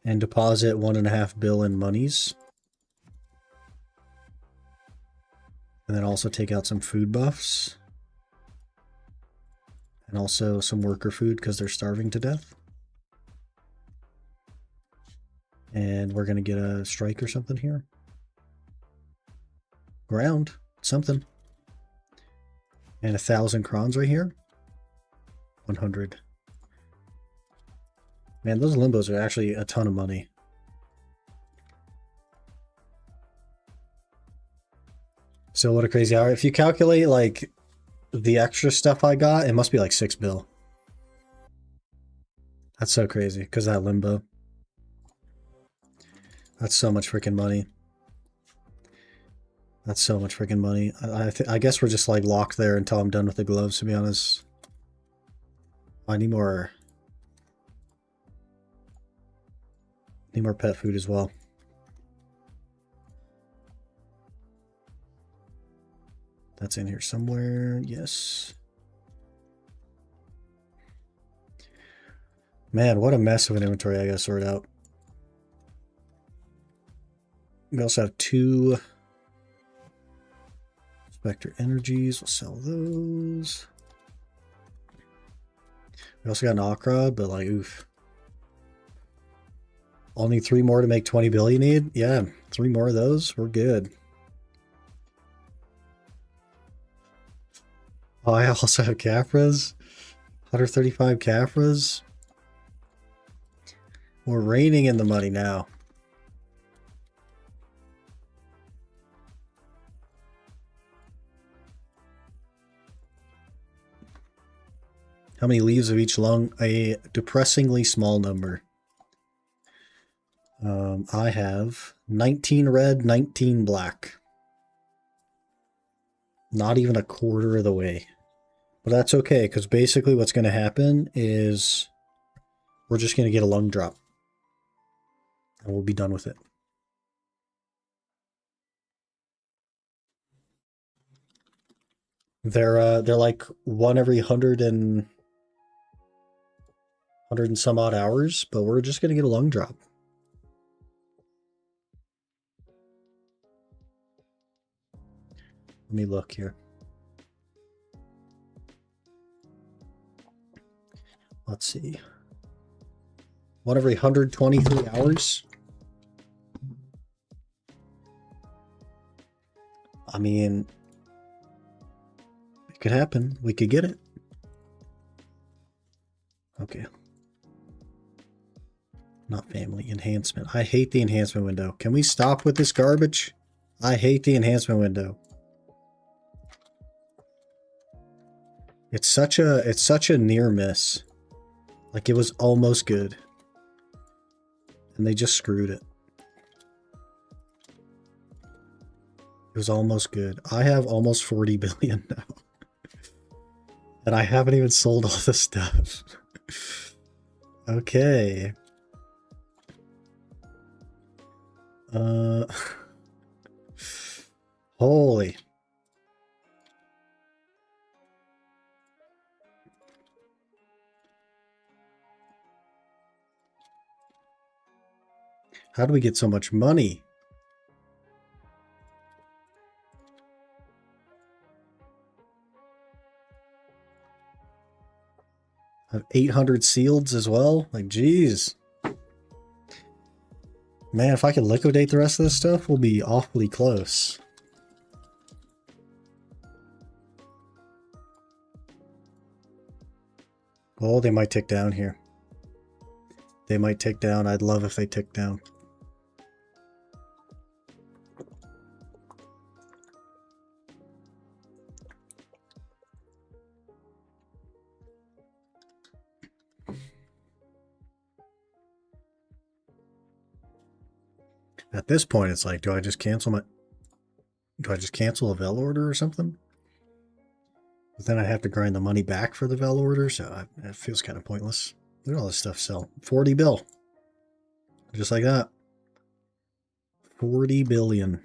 Speaker 1: And deposit 1.5 bill in monies. And then also take out some food buffs. And also some worker food because they're starving to death. And we're going to get a strike or something here. Ground. Something. And 1,000 crons right here. 100. Man, those limbos are actually a ton of money. So what a crazy hour. If you calculate like the extra stuff I got, it must be like 6 bill. That's so crazy because that limbo. That's so much freaking money. That's so much freaking money. I guess we're just like locked there until I'm done with the gloves, to be honest. I need more. Need more pet food as well. That's in here somewhere. Yes. Man, what a mess of an inventory I gotta sort out. We also have 2 Spectre Energies. We'll sell those. We also got an Akrod, but like, oof. Only 3 more to make 20 bill you need? Yeah, 3 more of those. We're good. Oh, I also have Caphras. 135 Caphras. We're raining in the money now. How many leaves of each lung? A depressingly small number. I have 19 red, 19 black. Not even a quarter of the way. But that's okay, because basically what's going to happen is we're just going to get a lung drop. And we'll be done with it. They're like one every 100 and some odd hours, but we're just going to get a lung drop. Let me look here. Let's see. One every 123 hours. I mean, it could happen. We could get it. Okay. Not family. Enhancement. I hate the enhancement window. Can we stop with this garbage? I hate the enhancement window. It's such a near miss. Like, it was almost good. And they just screwed it. It was almost good. I have almost 40 billion now. And I haven't even sold all the stuff. Okay. Holy. How do we get so much money? I have 800 sealeds as well? Like, geez. Man, if I could liquidate the rest of this stuff, we'll be awfully close. Oh, they might tick down here. They might tick down. I'd love if they tick down. At this point, it's like, do I just cancel a Vel order or something? But then I have to grind the money back for the Vel order, so it feels kind of pointless. Look at all this stuff sell. 40 bill. Just like that. 40 billion.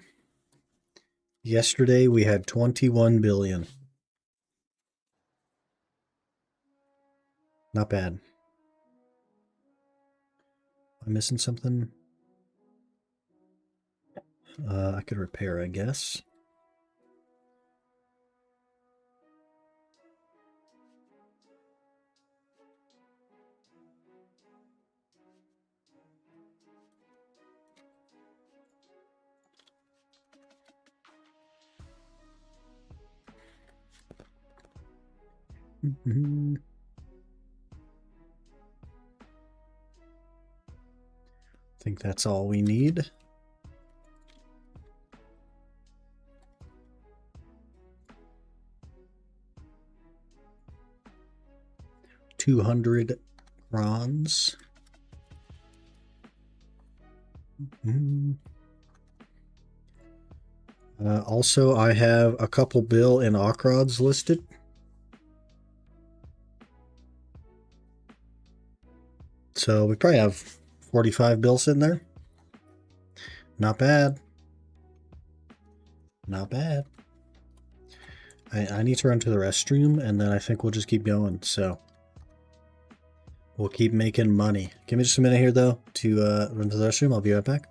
Speaker 1: Yesterday we had 21 billion. Not bad. Am I missing something? I could repair, I guess. I think that's all we need. $200 bronze. Also, I have a couple bill and Okrods listed. So we probably have 45 bill sitting there. Not bad. Not bad. I need to run to the restroom, and then I think we'll just keep going. So we'll keep making money. Give me just a minute here, though, to run to the restroom. I'll be right back.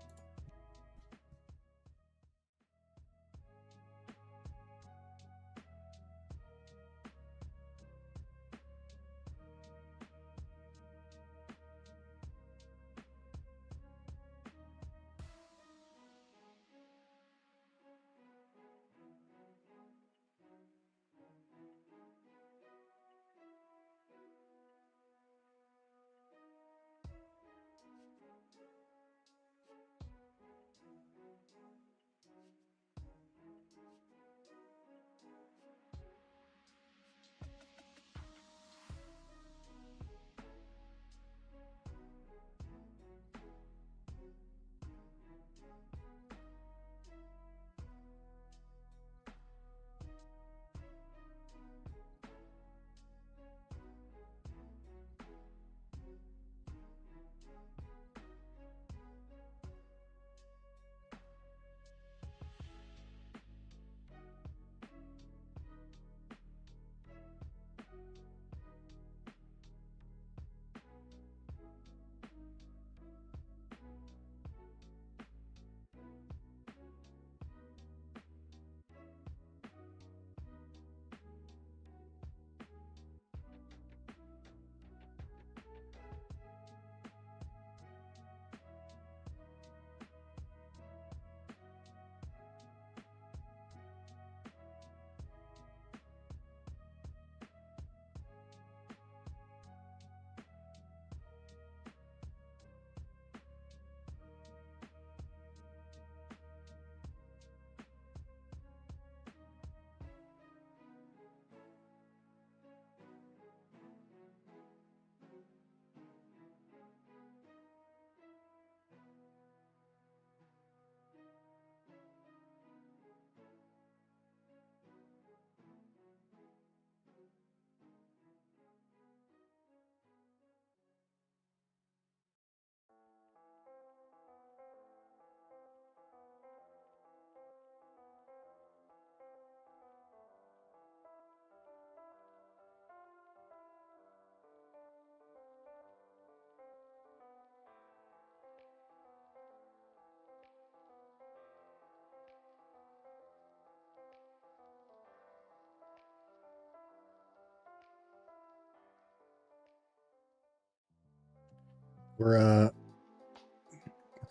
Speaker 1: We're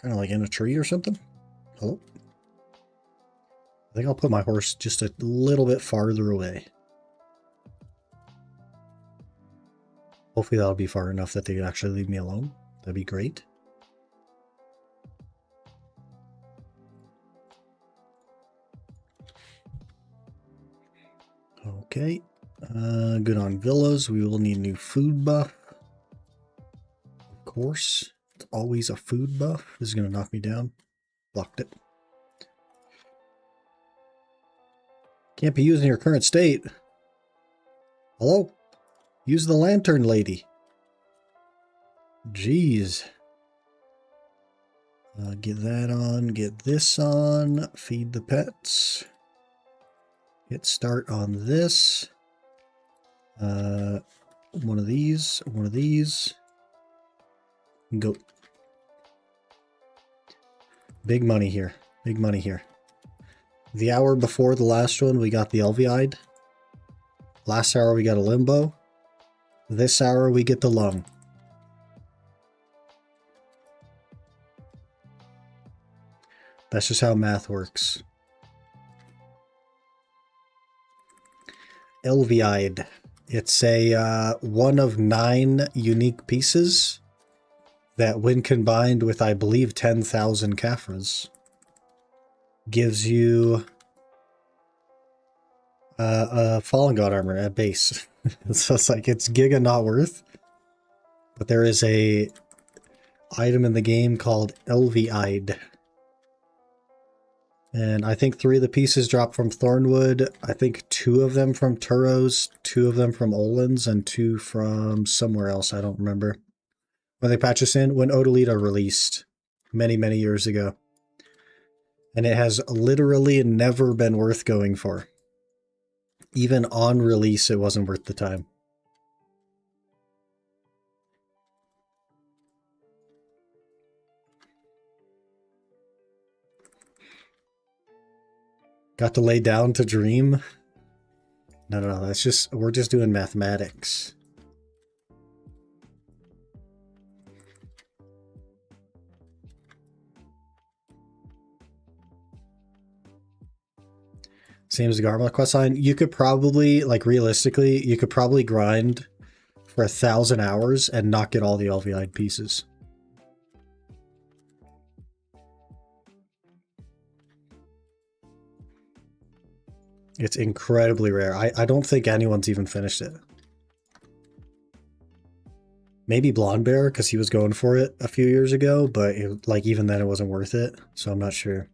Speaker 1: kind of like in a tree or something. Hello? I think I'll put my horse just a little bit farther away. Hopefully that'll be far enough that they actually leave me alone. That'd be great. Okay. Good on villas. We will need new food buff. Of course. It's always a food buff. This is going to knock me down. Blocked it. Can't be used in your current state. Hello? Use the lantern, lady. Jeez. Get that on. Get this on. Feed the pets. Hit start on this. One of these. One of these. Go. Big money here. Big money here. The hour before the last one, we got the Elviide. Last hour, we got a Limbo. This hour, we get the Lung. That's just how math works. Elviide. It's a one of 9 unique pieces that, when combined with, I believe, 10,000 Caphras, gives you a Fallen God armor at base. So it's like, it's giga not worth. But there is a item in the game called Elviide. And I think 3 of the pieces drop from Thornwood. I think 2 of them from Turos, 2 of them from Olin's, and 2 from somewhere else. I don't remember. When they patch us in, when Odalita released many, many years ago. And it has literally never been worth going for. Even on release, it wasn't worth the time. Got to lay down to dream? No, that's just, we're just doing mathematics. Same as the Garma questline. You could probably, like, realistically, you could probably grind for 1,000 hours and not get all the Elviide pieces. It's incredibly rare. I don't think anyone's even finished it. Maybe Blonde Bear, because he was going for it a few years ago, but it, like, even then it wasn't worth it, so I'm not sure.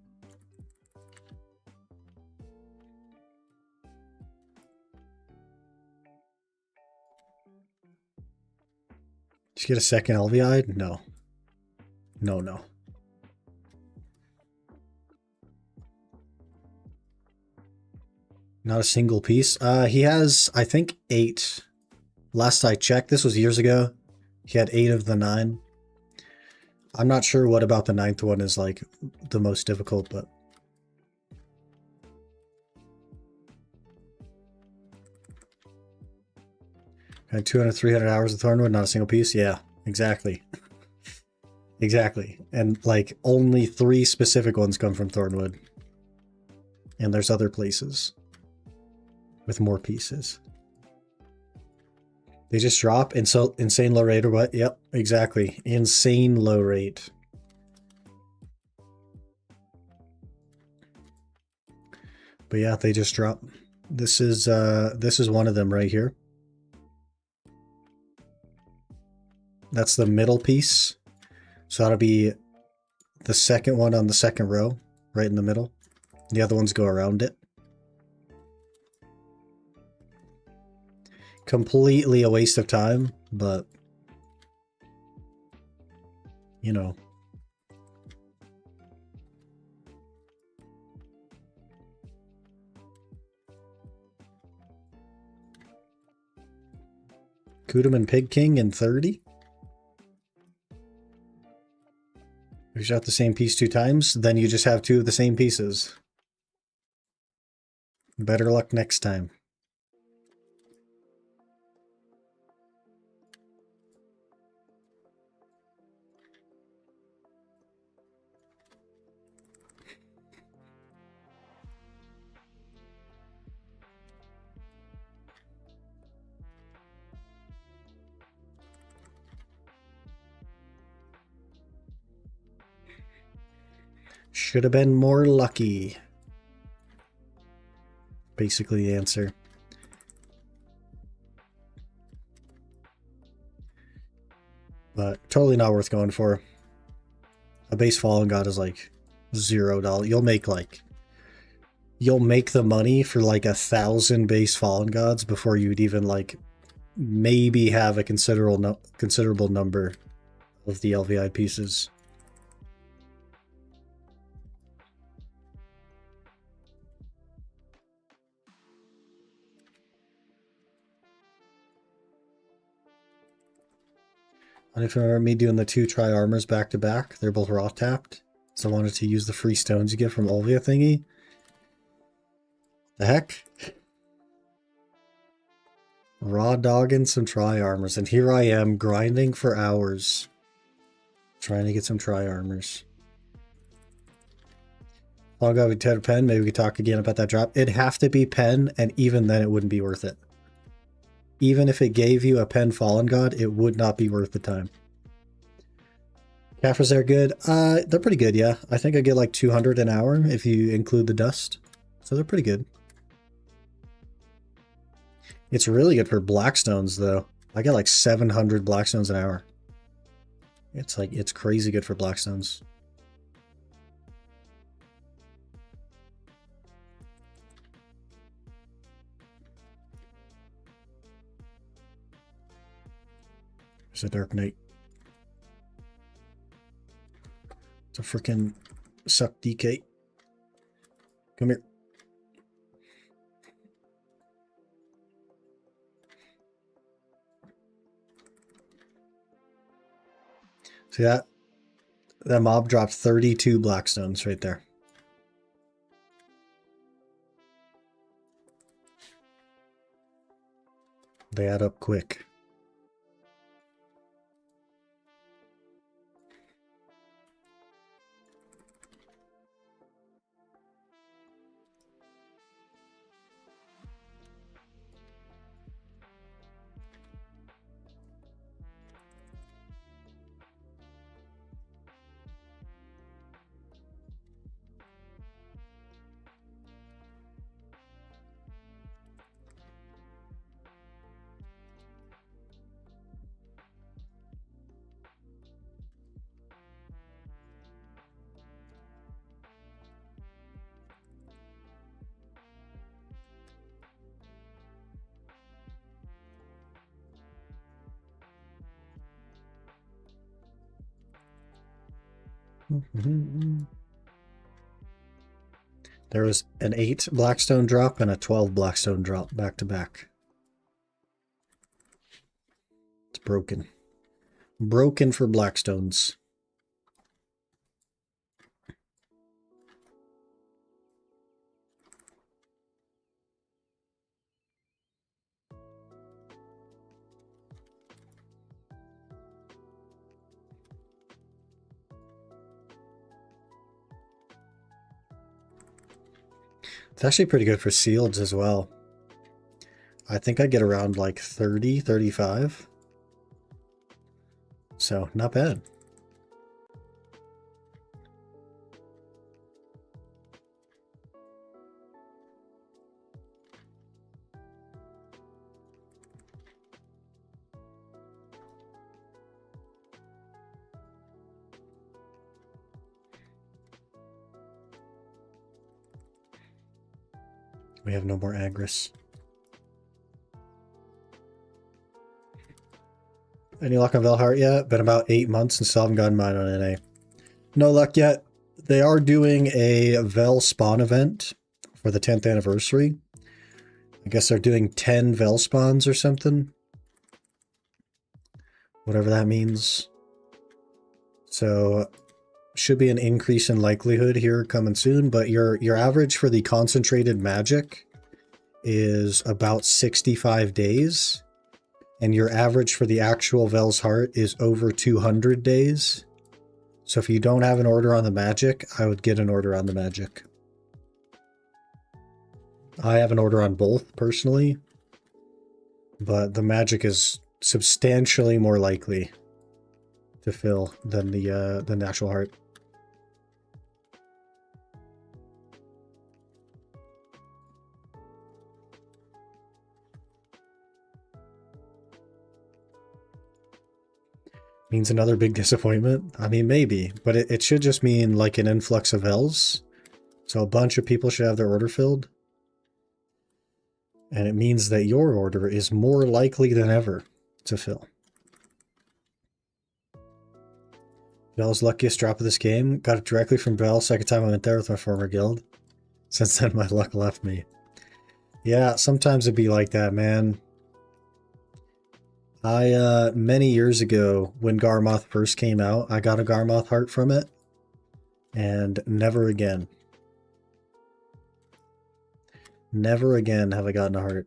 Speaker 1: Did you get a second Elviide? No. No. Not a single piece. He has, I think, 8. Last I checked, this was years ago. He had 8 of the 9. I'm not sure what about the 9th one is, like, the most difficult, but... And 200, 300 hours of Thornwood, not a single piece? Yeah, exactly. Exactly. And, like, only 3 specific ones come from Thornwood. And there's other places with more pieces. They just drop, and so insane low rate or what? Yep, exactly. Insane low rate. But yeah, they just drop. This is one of them right here. That's the middle piece. So that'll be the second one on the second row, right in the middle. The other ones go around it. Completely a waste of time, but you know. Kudaman Pig King in 30? If you shot the same piece 2 times, then you just have 2 of the same pieces. Better luck next time. Should have been more lucky. Basically the answer. But totally not worth going for. A base Fallen God is like $0. You'll make the money for like 1,000 base Fallen Gods before you'd even like maybe have a considerable number of the LVI pieces. And if you remember me doing the 2 Tri-Armors back to back, they're both raw tapped. So I wanted to use the free stones you get from Olvia thingy. The heck? Raw dogging some Tri-Armors, and here I am grinding for hours. Trying to get some Tri-Armors. I'll go with Ted Pen, maybe we could talk again about that drop. It'd have to be Pen, and even then it wouldn't be worth it. Even if it gave you a Pen Fallen God, it would not be worth the time. Caffers are good. They're pretty good, yeah. I think I get like 200 an hour if you include the dust. So they're pretty good. It's really good for Blackstones, though. I get like 700 Blackstones an hour. It's crazy good for Blackstones. There's a Dark Knight. It's a freaking suck DK. Come here. See that? That mob dropped 32 Blackstones right there. They add up quick. There was an 8 Blackstone drop and a 12 Blackstone drop back to back. It's broken. Broken for Blackstones. It's actually pretty good for sealeds as well. I think I get around like 30, 35. So, not bad. We have no more Agris. Any luck on Velhart yet? Been about 8 months and still haven't gotten mine on NA. No luck yet. They are doing a Vel spawn event for the 10th anniversary. I guess they're doing 10 Vel spawns or something. Whatever that means. So should be an increase in likelihood here coming soon, but your average for the concentrated magic is about 65 days, and your average for the actual Vel's Heart is over 200 days. So if you don't have an order on the magic, I would get an order on the magic. I have an order on both personally, but the magic is substantially more likely to fill than the actual heart. Means another big disappointment? I mean, maybe, but it should just mean like an influx of L's. So a bunch of people should have their order filled. And it means that your order is more likely than ever to fill. Bell's luckiest drop of this game. Got it directly from Bell. Second time I went there with my former guild. Since then, my luck left me. Yeah, sometimes it'd be like that, man. Many years ago, when Garmoth first came out, I got a Garmoth heart from it. And never again. Never again have I gotten a heart.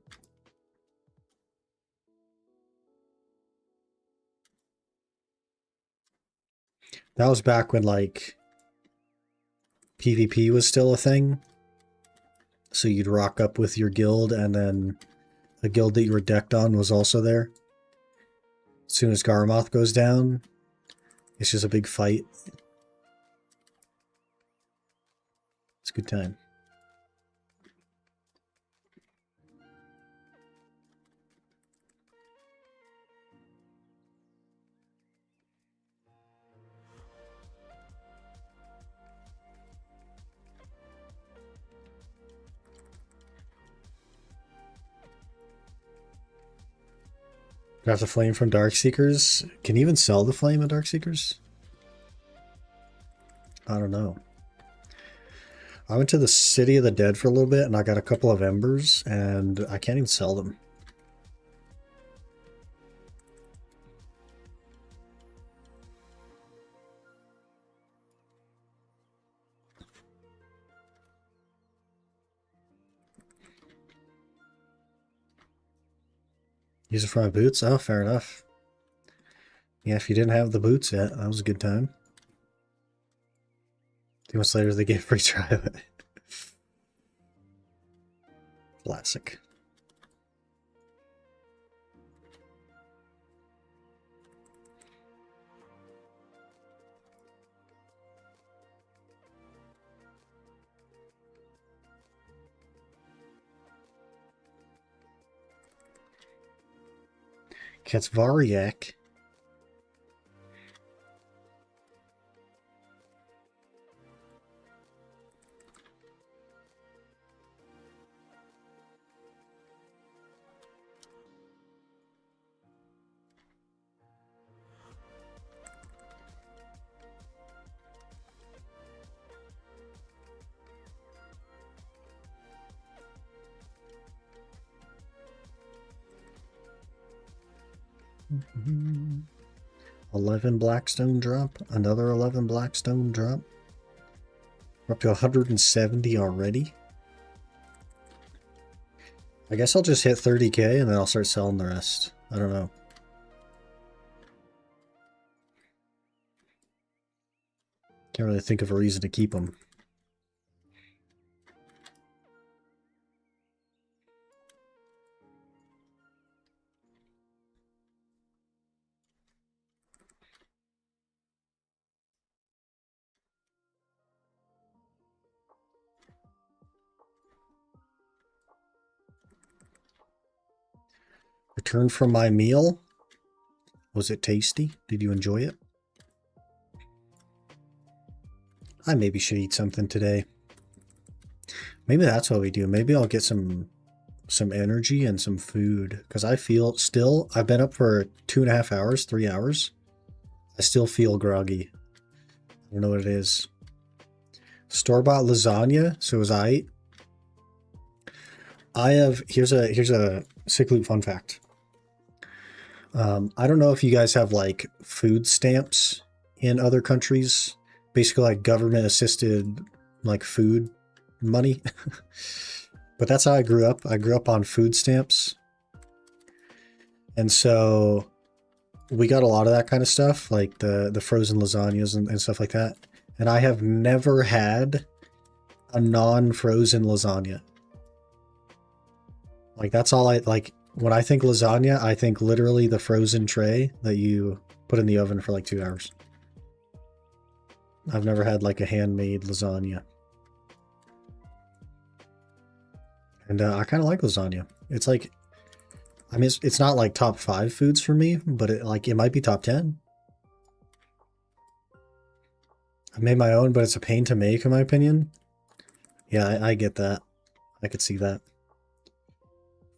Speaker 1: That was back when, like, PvP was still a thing. So you'd rock up with your guild, and then the guild that you were decked on was also there. As soon as Garmoth goes down, it's just a big fight. It's a good time. Got the flame from Darkseekers. Can you even sell the flame at Darkseekers? I don't know. I went to the City of the Dead for a little bit and I got a couple of embers and I can't even sell them. Use it for my boots? Oh, fair enough. Yeah, if you didn't have the boots yet, that was a good time. 2 months later, they gave free try of it. Classic. Katsvariak. Mm-hmm. 11 Blackstone drop. Another 11 Blackstone drop. We're up to 170 already. I guess I'll just hit 30k and then I'll start selling the rest. I don't know. Can't really think of a reason to keep them. Return from my meal. Was it tasty? Did you enjoy it? I maybe should eat something today. Maybe that's what we do. Maybe I'll get some energy and some food. Because I feel still, I've been up for 2.5 hours, 3 hours. I still feel groggy. I don't know what it is. Store-bought lasagna, so as I eat. I have, here's a sick loot fun fact. I don't know if you guys have like food stamps in other countries, basically like government assisted like food money. But that's how I grew up. I grew up on food stamps. And so we got a lot of that kind of stuff, like the frozen lasagnas and stuff like that. And I have never had a non-frozen lasagna. Like that's all I like. When I think lasagna, I think literally the frozen tray that you put in the oven for like 2 hours. I've never had like a handmade lasagna. And I kind of like lasagna. It's like, I mean, it's not like top 5 foods for me, but it might be top 10. I made my own, but it's a pain to make, in my opinion. Yeah, I get that. I could see that.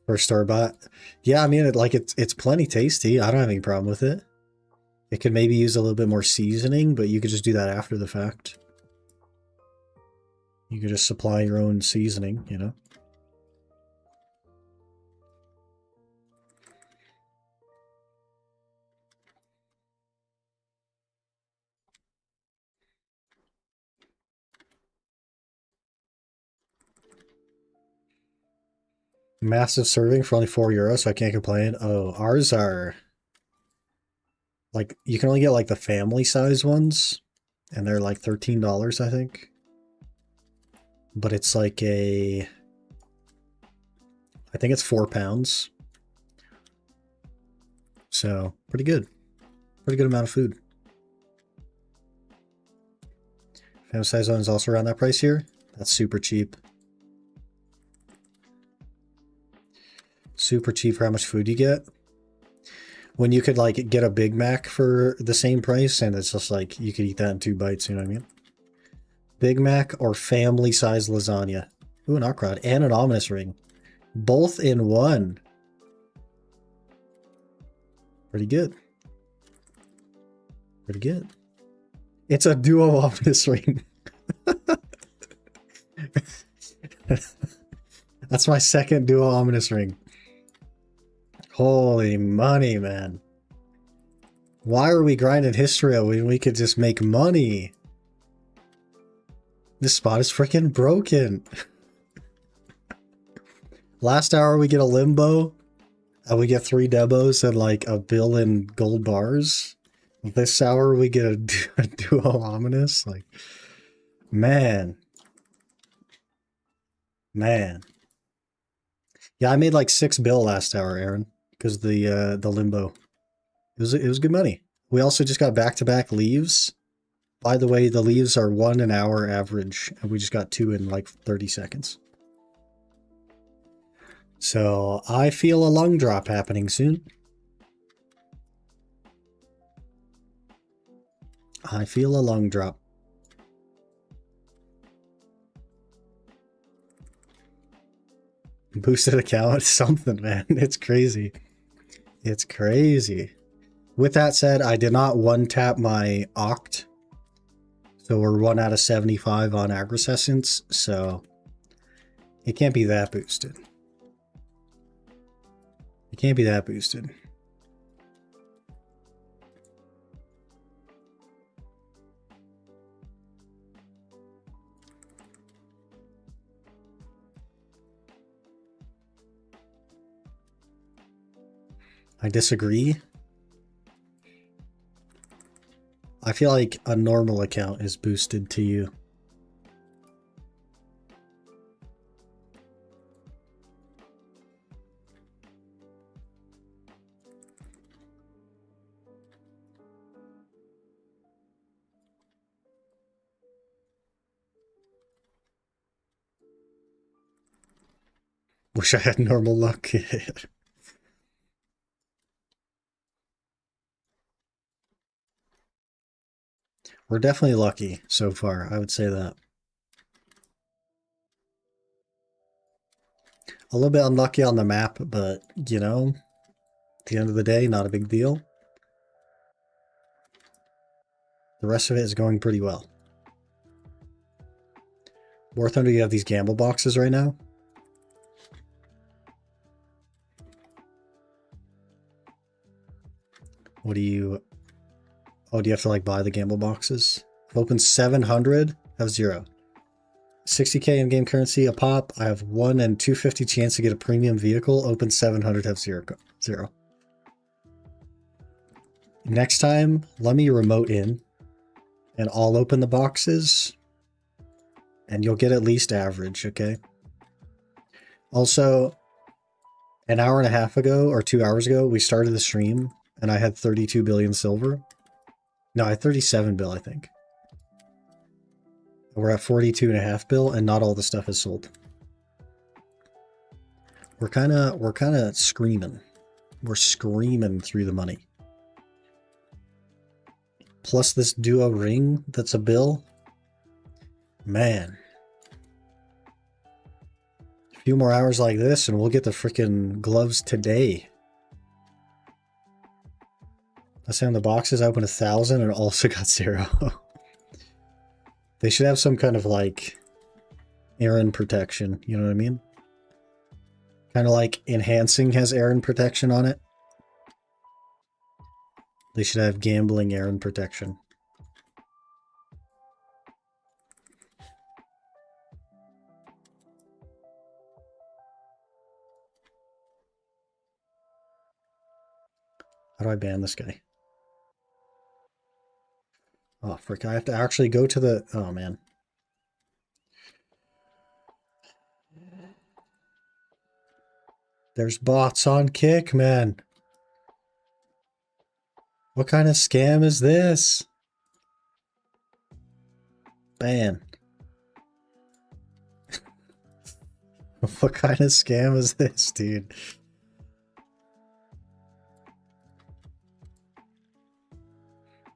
Speaker 1: For store-bought. Yeah, I mean, it's plenty tasty. I don't have any problem with it. It could maybe use a little bit more seasoning, but you could just do that after the fact. You could just supply your own seasoning, you know? Massive serving for only €4, so I can't complain. Oh, ours are... Like, you can only get, like, the family size ones, and they're, like, $13, I think. But it's like a... I think it's 4 pounds. So, pretty good. Pretty good amount of food. Family size one is also around that price here. That's super cheap. Super cheap for how much food you get. When you could like get a Big Mac for the same price, and it's just like you could eat that in 2 bites, you know what I mean? Big Mac or family size lasagna. Ooh, an Ockrod and an ominous ring. Both in one. Pretty good. Pretty good. It's a duo ominous ring. That's my second duo ominous ring. Holy money, man. Why are we grinding history when we could just make money? This spot is freaking broken. Last hour we get a limbo, and we get 3 debos and like a bill in gold bars. This hour we get a duo ominous. Like, man. Man. Yeah, I made like 6 bill last hour, Aaron, because the limbo. It was good money. We also just got back-to-back leaves. By the way, the leaves are 1 an hour average, and we just got 2 in like 30 seconds. So I feel a lung drop happening soon. I feel a lung drop. Boosted account, something, man. It's crazy. It's crazy. With that said, I did not one-tap my Oct. So we're 1 out of 75 on Agrisessence, so it can't be that boosted. It can't be that boosted. I disagree. I feel like a normal account is boosted to you. Wish I had normal luck. We're definitely lucky so far, I would say that. A little bit unlucky on the map, but, you know, at the end of the day, not a big deal. The rest of it is going pretty well. War Thunder, you have these gamble boxes right now? What do you... Oh, do you have to, like, buy the gamble boxes? I've opened 700, have 0. 60k in-game currency, a pop. I have 1 in 250 chance to get a premium vehicle. Open 700, have 0. Next time, let me remote in, and I'll open the boxes, and you'll get at least average, okay? Also, an hour and a half ago, or 2 hours ago, we started the stream, and I had 32 billion silver. No, I had 37 bill, I think. We're at 42.5 bill, and not all the stuff is sold. We're kind of screaming. We're screaming through the money. plus this duo ring that's a bill. Man. A few more hours like this and we'll get the freaking gloves today. Last time the boxes I opened 1,000 and also got 0. They should have some kind of like Aaron protection, you know what I mean? Kind of like enhancing has Aaron protection on it. They should have gambling Aaron protection. How do I ban this guy? Oh, frick, I have to actually go to the... Oh, man. There's bots on Kick, man. What kind of scam is this? Ban. What kind of scam is this, dude?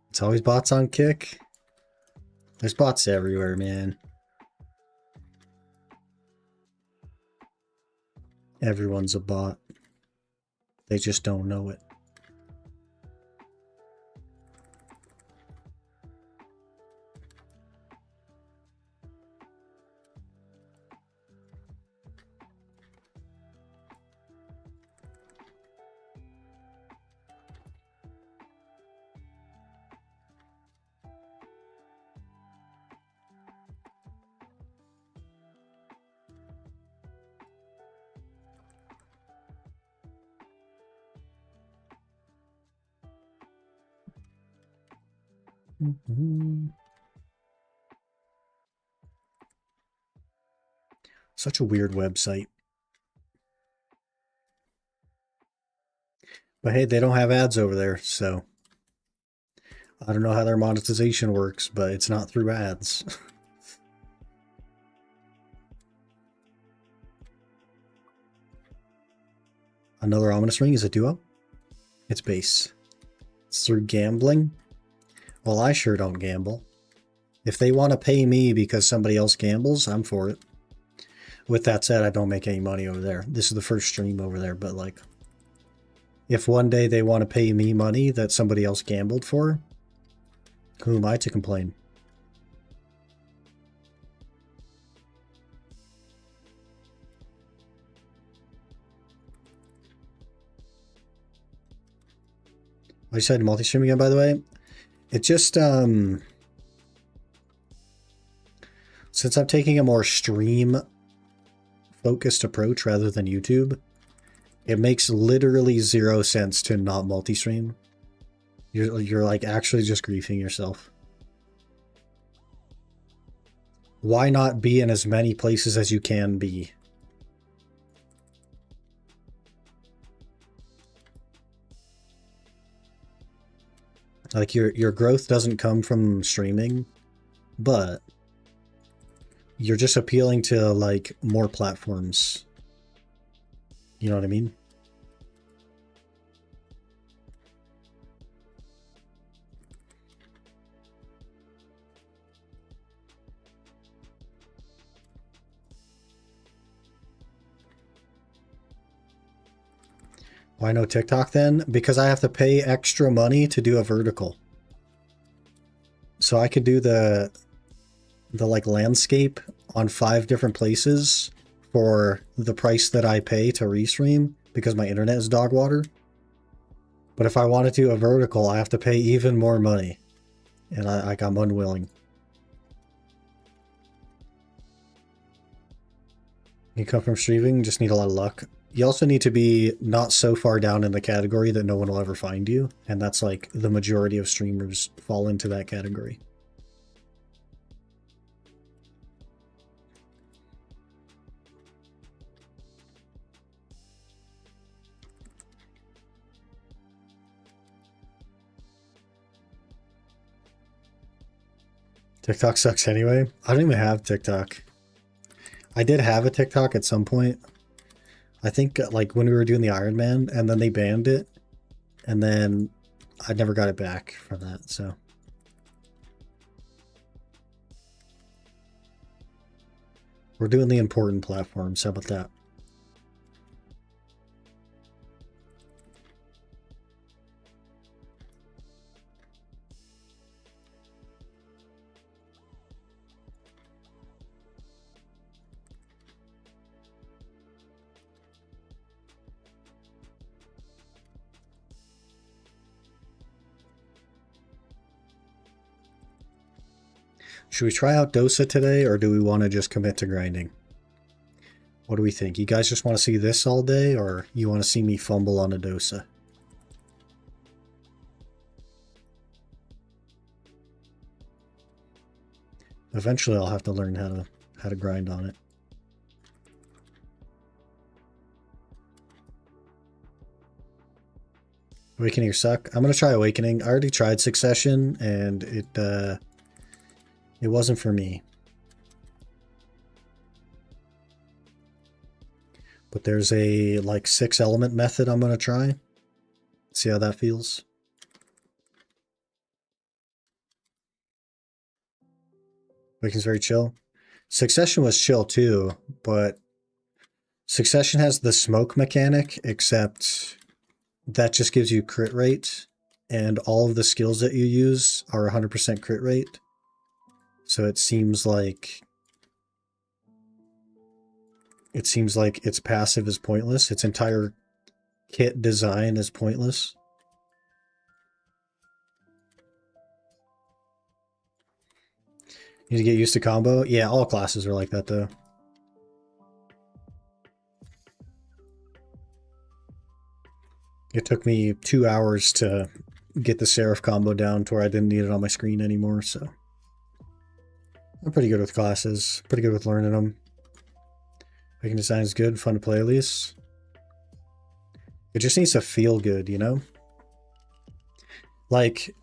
Speaker 1: It's always bots on Kick. There's bots everywhere, man. Everyone's a bot. They just don't know it. Such a weird website. But hey, they don't have ads over there, so I don't know how their monetization works, but it's not through ads. Another ominous ring is a duo. It's base. It's through gambling. Well, I sure don't gamble. If they want to pay me because somebody else gambles, I'm for it. With that said, I don't make any money over there. This is the first stream over there, but like, if one day they want to pay me money that somebody else gambled for, who am I to complain? I said multi-stream again, by the way. It just, since I'm taking a more stream-focused approach rather than YouTube, it makes literally 0 sense to not multi-stream. You're like actually just griefing yourself. Why not be in as many places as you can be? Like your growth doesn't come from streaming, but you're just appealing to like more platforms. You know what I mean? Why no TikTok then? Because I have to pay extra money to do a vertical. So I could do the like landscape on 5 different places for the price that I pay to restream because my internet is dog water. But if I want to do a vertical, I have to pay even more money. And I'm unwilling. You come from streaming, just need a lot of luck. You also need to be not so far down in the category that no one will ever find you. And that's like the majority of streamers fall into that category. TikTok sucks anyway. I don't even have TikTok. I did have a TikTok at some point. I think like when we were doing the Iron Man, and then they banned it, and then I never got it back from that. So We're doing the important platforms. How about that? Should we try out Dosa today, or do we want to just commit to grinding? What do we think? You guys just want to see this all day, or you want to see me fumble on a Dosa? Eventually I'll have to learn how to grind on it. Awakening or suck? I'm gonna try Awakening. I already tried Succession and it wasn't for me. But there's a like 6 element method I'm gonna try. See how that feels. Awakening's very chill. Succession was chill too, but Succession has the smoke mechanic, except that just gives you crit rate, and all of the skills that you use are 100% crit rate. So it seems like its passive is pointless. Its entire kit design is pointless. You need to get used to combo. Yeah, all classes are like that though. It took me 2 hours to get the Seraph combo down to where I didn't need it on my screen anymore, so I'm pretty good with classes, pretty good with learning them. Making design is good, fun to play at least. It just needs to feel good, you know? Like,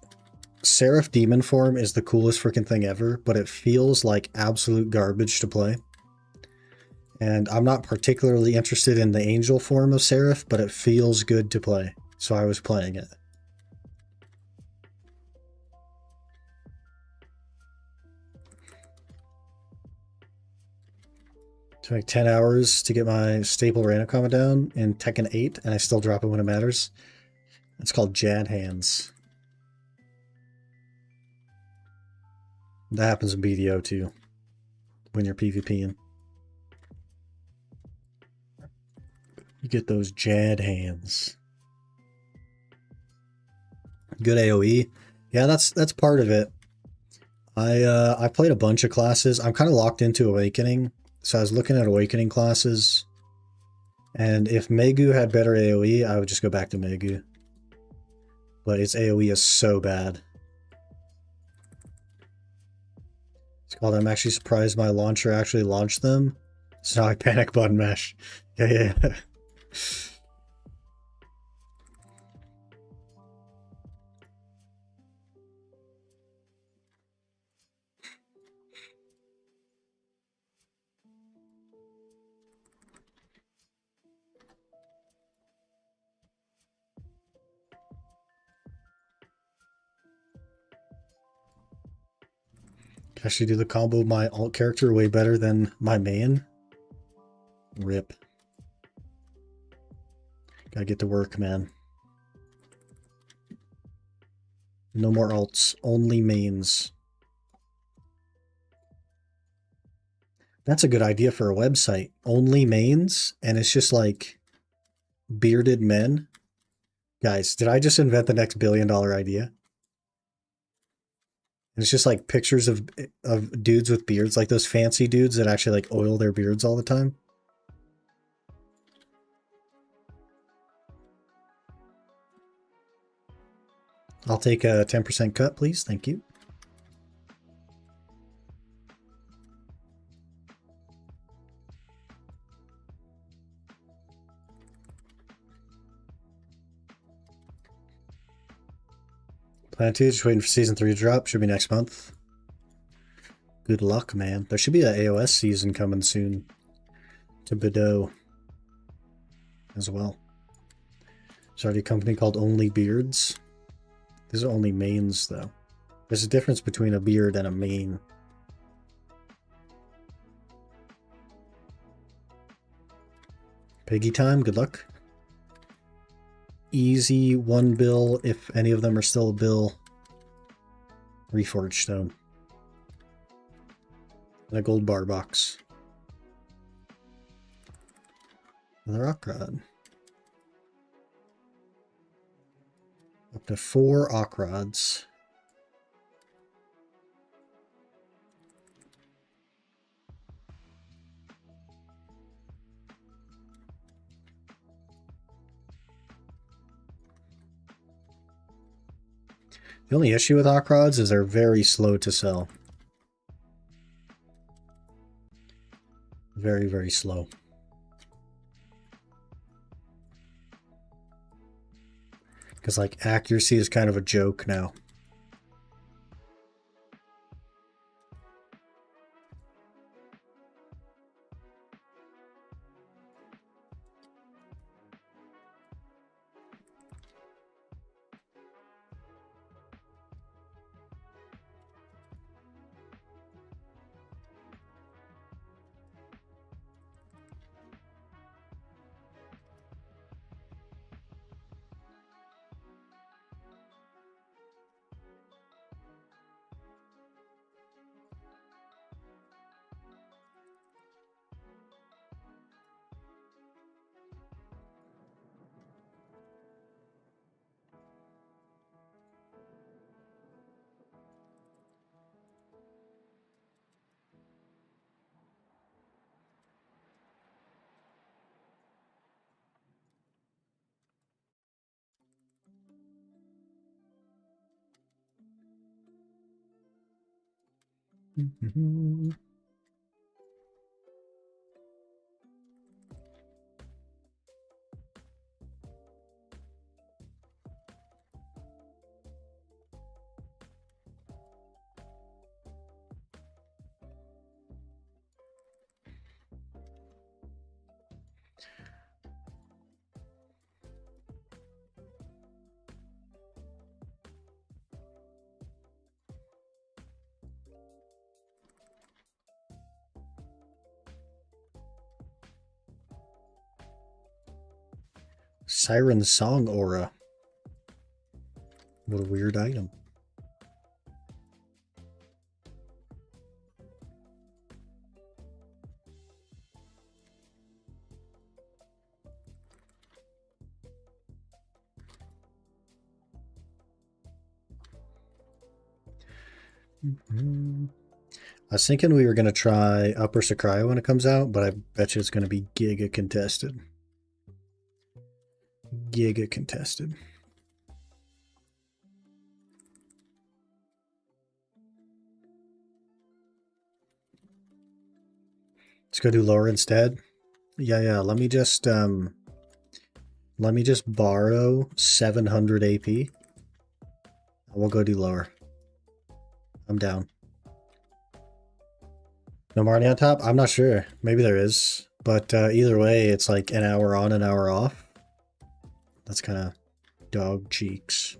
Speaker 1: Seraph Demon form is the coolest freaking thing ever, but it feels like absolute garbage to play. And I'm not particularly interested in the Angel form of Seraph, but it feels good to play, so I was playing it. It took 10 hours to get my staple random combo down in Tekken 8, and I still drop it when it matters. It's called Jad Hands. That happens in BDO too, when you're PvPing. You get those Jad Hands. Good AoE. Yeah, that's part of it. I played a bunch of classes. I'm kind of locked into Awakening, so I was looking at Awakening classes. And if Megu had better AoE, I would just go back to Megu. But its AoE is so bad. It's called I'm actually surprised my launcher actually launched them. So now I panic button mash. Yeah. Can actually do the combo of my alt character way better than my main. Rip. Gotta get to work, man. No more alts, only mains. That's a good idea for a website. Only mains, and it's just like bearded men. Guys, did I just invent the next billion-dollar idea? And it's just like pictures of dudes with beards, like those fancy dudes that actually like oil their beards all the time. I'll take a 10% cut, please. Thank you. Plan 2, just waiting for Season 3 to drop. Should be next month. Good luck, man. There should be an AOS season coming soon to BDO as well. There's already a company called Only Beards. These are only mains, though. There's a difference between a beard and a mane. Piggy time, good luck. Easy 1 bill, if any of them are still a bill. Reforged stone. And a gold bar box. Another rock rod. Up to 4 awk rods. The only issue with awk rods is they're very slow to sell. Very, very slow. Because, like, accuracy is kind of a joke now. Siren Song Aura. What a weird item. I was thinking we were going to try Upper Sakurai when it comes out, but I bet you it's going to be giga contested. Giga contested. Let's go do lower instead. Yeah, let me just borrow 700 AP. We'll go do lower. I'm down. No Marnie on top? I'm not sure. Maybe there is. But either way, it's like an hour on, an hour off. That's kind of dog cheeks.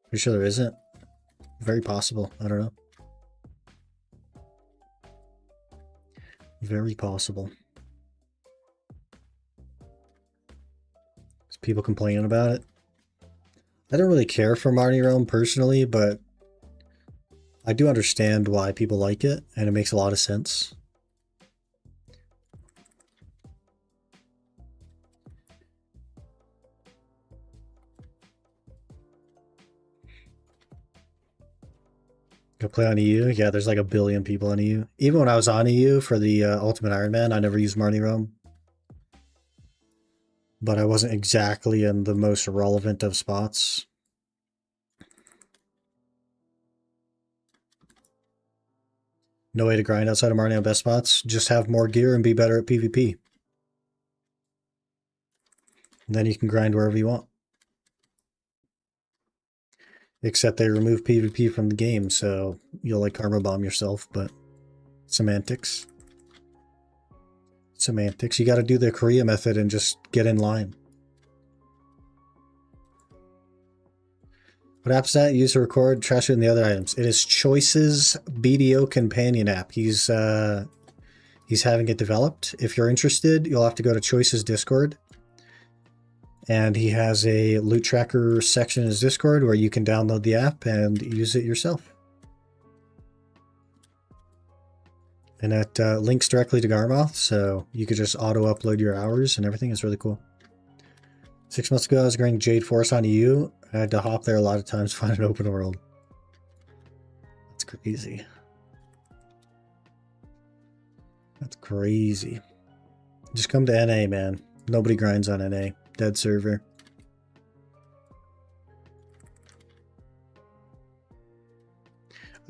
Speaker 1: Pretty sure there isn't. Very possible. I don't know. Very possible. There's people complaining about it. I don't really care for Marnie Realm personally, but I do understand why people like it, and it makes a lot of sense. Go play on EU? Yeah, there's like a billion people on EU. Even when I was on EU for the Ultimate Iron Man, I never used Marnie Realm. But I wasn't exactly in the most relevant of spots. No way to grind outside of Marnie on best spots. Just have more gear and be better at PvP. And then you can grind wherever you want. Except they remove PvP from the game, so you'll like karma bomb yourself, but semantics. Semantics. You gotta do the Korea method and just get in line. What app's that? Use to record, trash it, and the other items. It is Choice's BDO companion app. He's having it developed. If you're interested, you'll have to go to Choice's Discord. And he has a loot tracker section in his Discord where you can download the app and use it yourself. And it links directly to Garmoth, so you could just auto-upload your hours and everything. It's really cool. 6 months ago, I was grinding Jade Force on EU. I had to hop there a lot of times to find an open world. That's crazy. That's crazy. Just come to NA, man. Nobody grinds on NA. Dead server.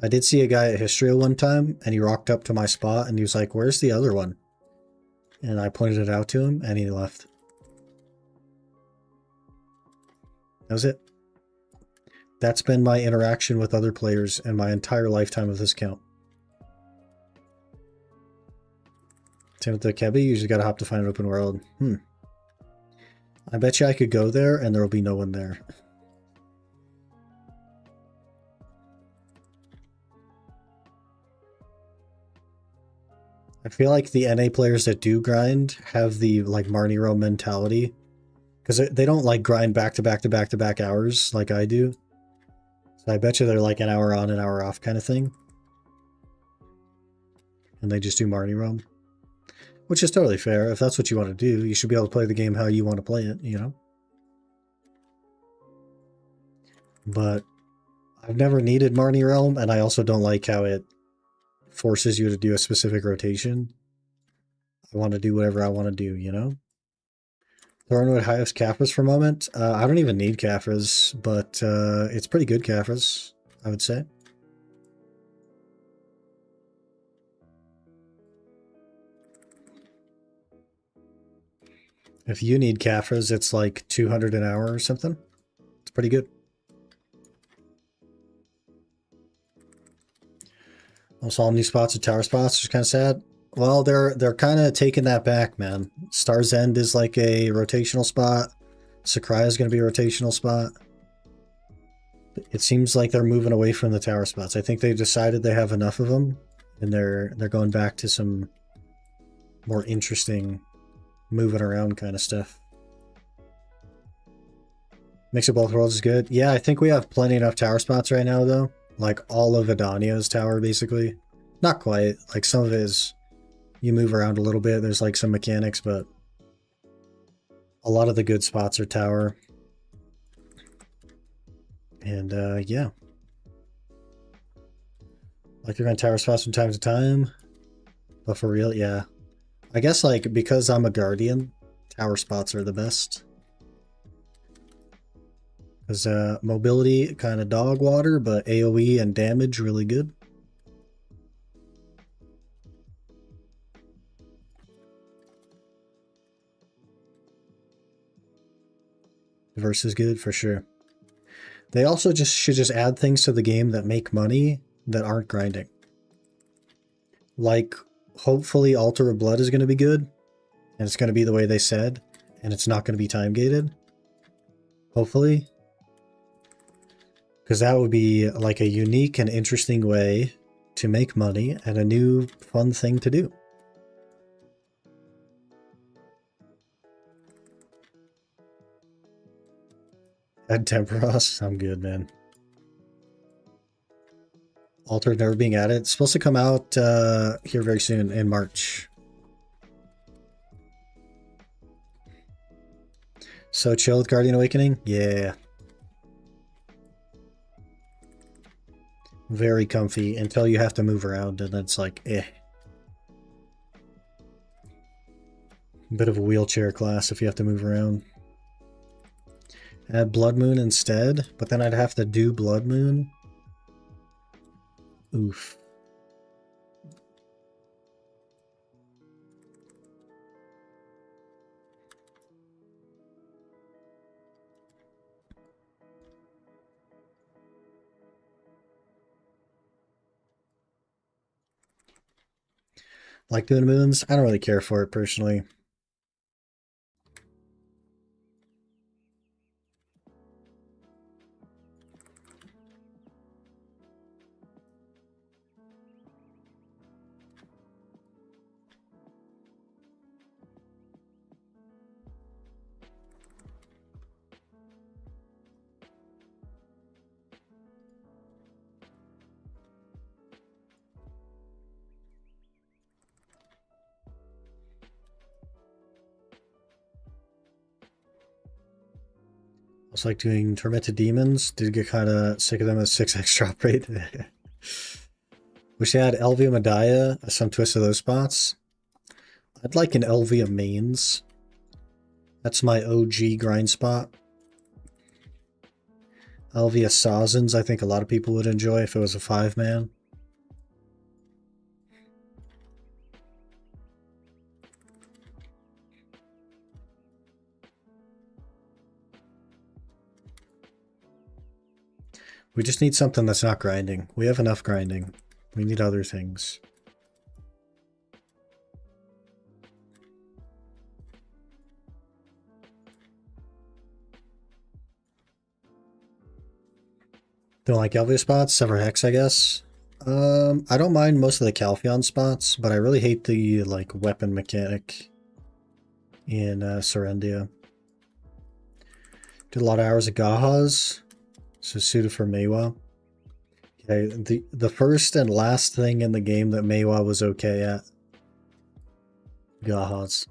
Speaker 1: I did see a guy at Histria one time, and he rocked up to my spot, and he was like, "Where's the other one?" And I pointed it out to him, and he left. That was it. That's been my interaction with other players in my entire lifetime of this account. Same with the Kebi, you usually gotta hop to find an open world. I bet you I could go there, and there will be no one there. I feel like the NA players that do grind have the like Marnie Row mentality, because they don't like grind back to back to back to back hours like I do. So I bet you they're like an hour on, an hour off kind of thing, and they just do Marnie Row, which is totally fair. If that's what you want to do, you should be able to play the game how you want to play it, you know. But I've never needed Marnie Realm, and I also don't like how it forces you to do a specific rotation. I want to do whatever I want to do, you know? Thornwood highest Caphras for a moment. I don't even need Caphras, but it's pretty good Caphras, I would say. If you need Caphras, it's like 200 an hour or something. It's pretty good. Almost all new spots are tower spots, which is kind of sad. Well, they're kind of taking that back, man. Star's End is like a rotational spot. Sakraya is going to be a rotational spot. It seems like they're moving away from the tower spots. I think they've decided they have enough of them, and they're going back to some more interesting moving around kind of stuff. Mix of both worlds is good. Yeah, I think we have plenty enough tower spots right now, though. Like all of Adania's tower, basically. Not quite. Like some of it is, you move around a little bit. There's like some mechanics, but a lot of the good spots are tower. And yeah. Like you're on tower spots from time to time. But for real, yeah. I guess like because I'm a guardian, tower spots are the best. Because mobility kind of dog water, but AoE and damage really good. Diverse is good for sure. They also should just add things to the game that make money that aren't grinding. Like, hopefully Altar of Blood is going to be good, and it's going to be the way they said, and it's not going to be time gated. Hopefully. Because that would be like a unique and interesting way to make money and a new fun thing to do. Add Temperos, I'm good, man. Altar never being added. It's supposed to come out here very soon in March. So chill with Guardian Awakening? Yeah. Very comfy until you have to move around, and it's like, eh. Bit of a wheelchair class if you have to move around. Add Blood Moon instead, but then I'd have to do Blood Moon. Oof. Like doing moons? I don't really care for it personally. was like doing Tormented Demons. Did get kind of sick of them at 6x drop rate. Wish they had Elvia Medaya, some twist of those spots. I'd like an Elvia mains. That's my OG grind spot. Elvia Sazens, I think a lot of people would enjoy if it was a 5-man. We just need something that's not grinding. We have enough grinding. We need other things. Don't like Elvia spots, Sever Hex, I guess. I don't mind most of the Calpheon spots, but I really hate the like weapon mechanic in Serendia. Did a lot of hours of Gahas, so suited for Meiwa. Okay, the first and last thing in the game that Meiwa was okay at. Gahas.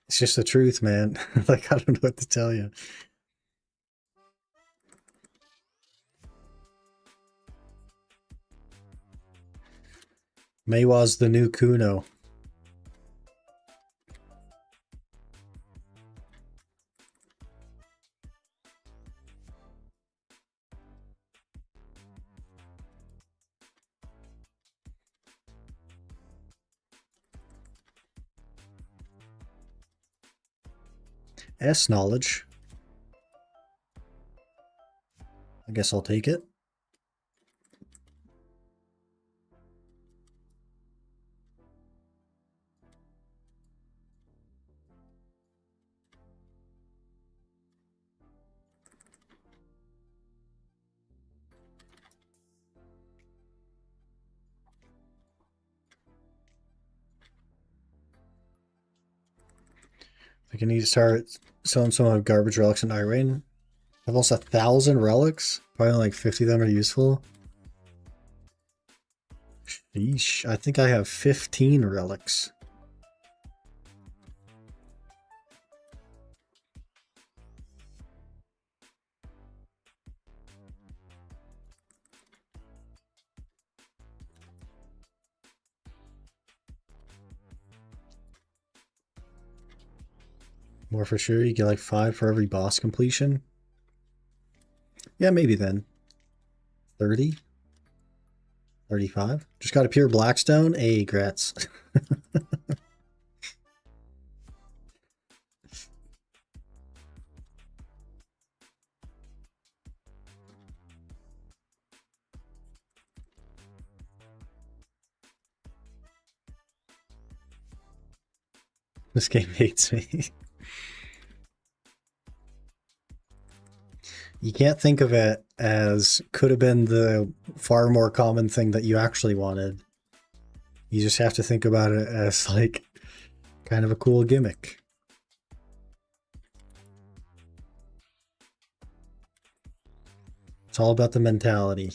Speaker 1: It's just the truth, man. Like, I don't know what to tell you. Meiwa's the new Kuno. S knowledge. I guess I'll take it. I think I need to start selling some of garbage relics in Irene. I've also 1,000 relics. Probably like 50 of them are useful. Sheesh, I think I have 15 relics. More for sure. You get like 5 for every boss completion. Yeah, maybe then. 30? 35? Just got a pure Blackstone? Hey, grats. This game hates me. You can't think of it as could have been the far more common thing that you actually wanted. You just have to think about it as like kind of a cool gimmick. It's all about the mentality.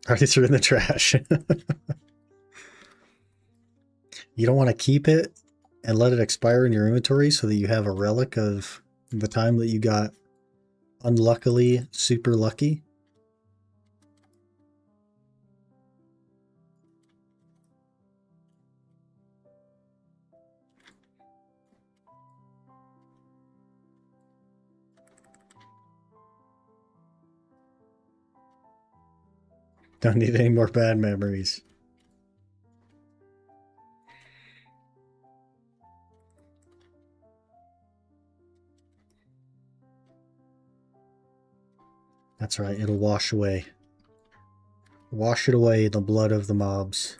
Speaker 1: Already threw in the trash. You don't want to keep it and let it expire in your inventory so that you have a relic of the time that you got unluckily super lucky. Don't need any more bad memories. That's right, it'll wash away. Wash it away, the blood of the mobs.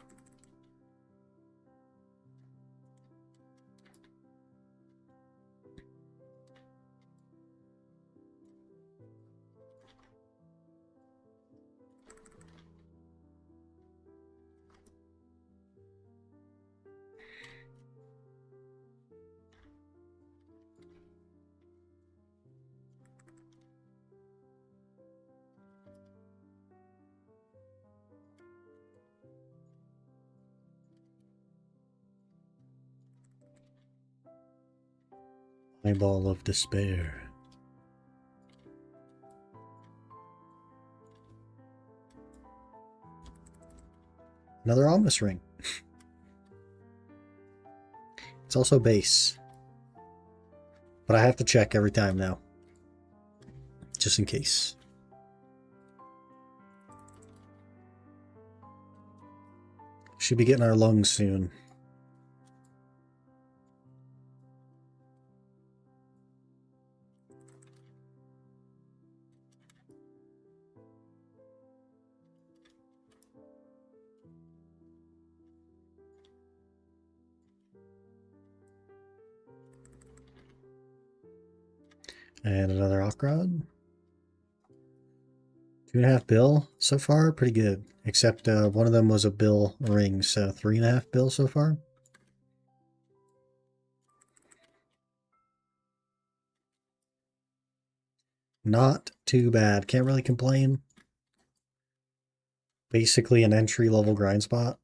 Speaker 1: Eyeball of despair. Another Almas ring. It's also base. But I have to check every time now. Just in case. Should be getting our lungs soon. And another Ockrod. 2.5 bill so far, pretty good. Except one of them was a bill ring, so 3.5 bill so far. Not too bad. Can't really complain. Basically an entry-level grind spot.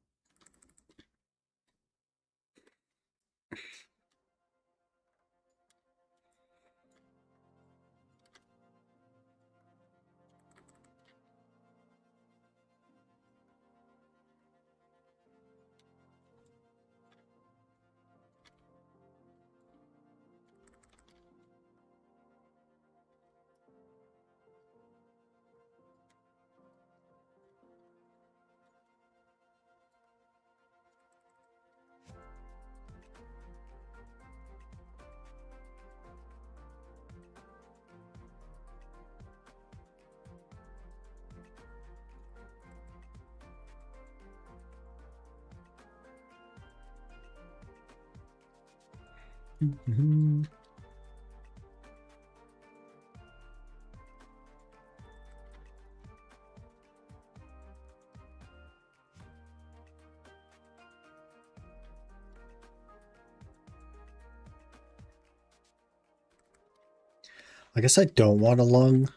Speaker 1: I guess I don't want a lung,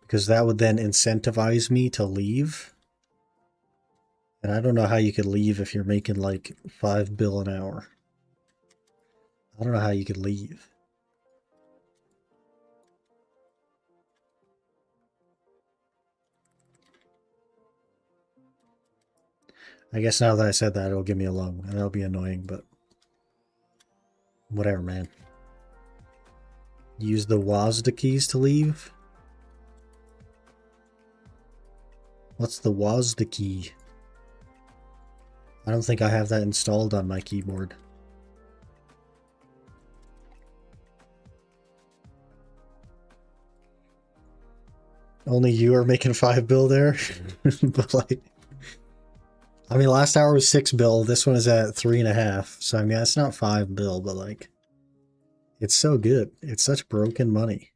Speaker 1: because that would then incentivize me to leave. And I don't know how you could leave if you're making like 5 bill an hour. I don't know how you could leave. I guess now that I said that, it'll give me a lung, and that'll be annoying, but whatever, man. Use the WASD keys to leave? What's the WASD key? I don't think I have that installed on my keyboard. Only you are making 5 bill there? But like, I mean, last hour was 6 bill. This one is at 3.5. So, I mean, that's not 5 bill, but like, it's so good. It's such broken money.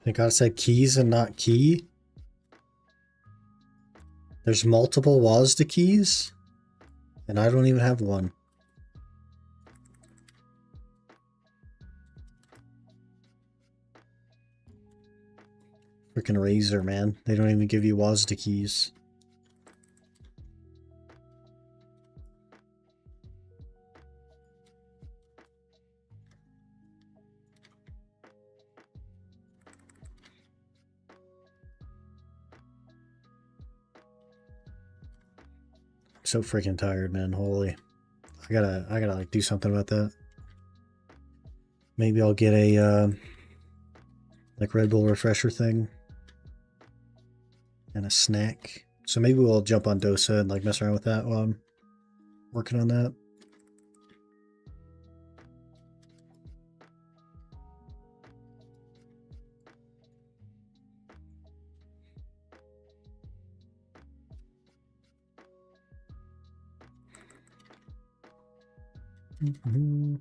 Speaker 1: I gotta say keys and not key. There's multiple WASD keys, and I don't even have one. Freaking Razer, man. They don't even give you WASD keys. So freaking tired, man. Holy. I gotta like do something about that. Maybe I'll get a like Red Bull refresher thing and a snack. So maybe we'll jump on Dosa and like mess around with that while I'm working on that. Mm-hmm.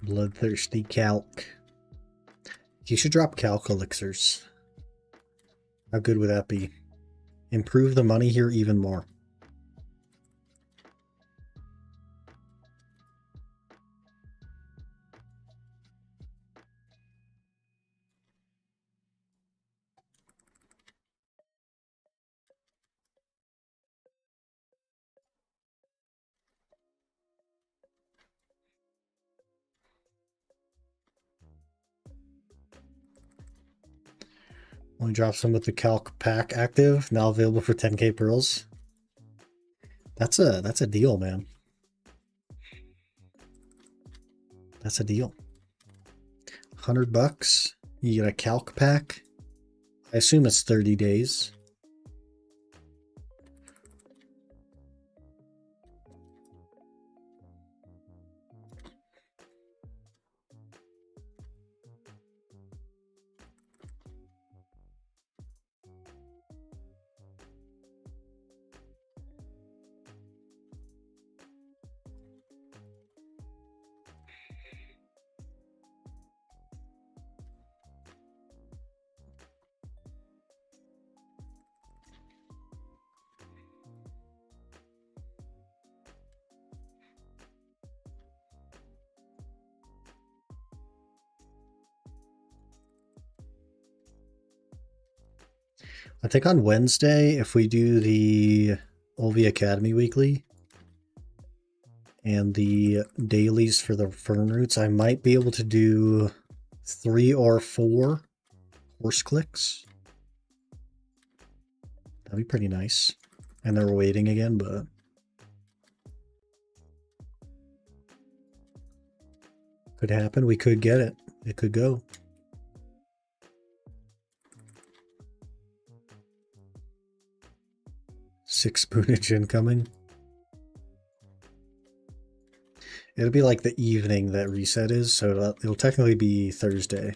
Speaker 1: Bloodthirsty calc. You should drop calc elixirs. How good would that be? Improve the money here even more. Only drop some with the calc pack active, now available for 10k pearls. That's a deal, man. That's a deal. $100. You get a calc pack. I assume it's 30 days. I think on Wednesday, if we do the Olvi Academy weekly and the dailies for the fern roots, I might be able to do 3 or 4 horse clicks. That'd be pretty nice. And they're waiting again, but could happen. We could get it. It could go. Six spoonage incoming. It'll be like the evening that reset is, so it'll technically be Thursday.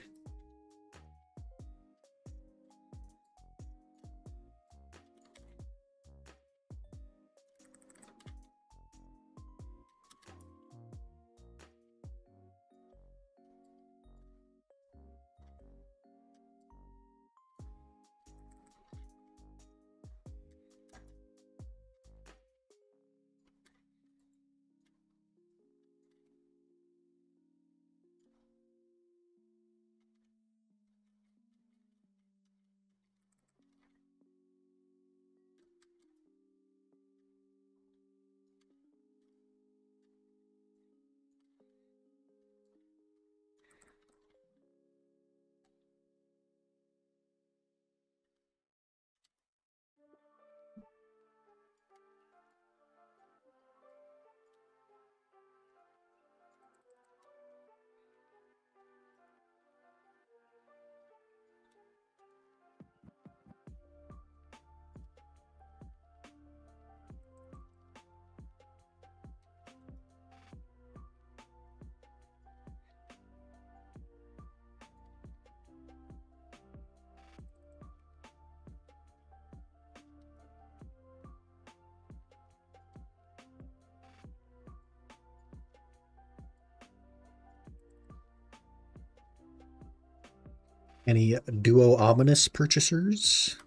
Speaker 1: Any Duo Ominous purchasers?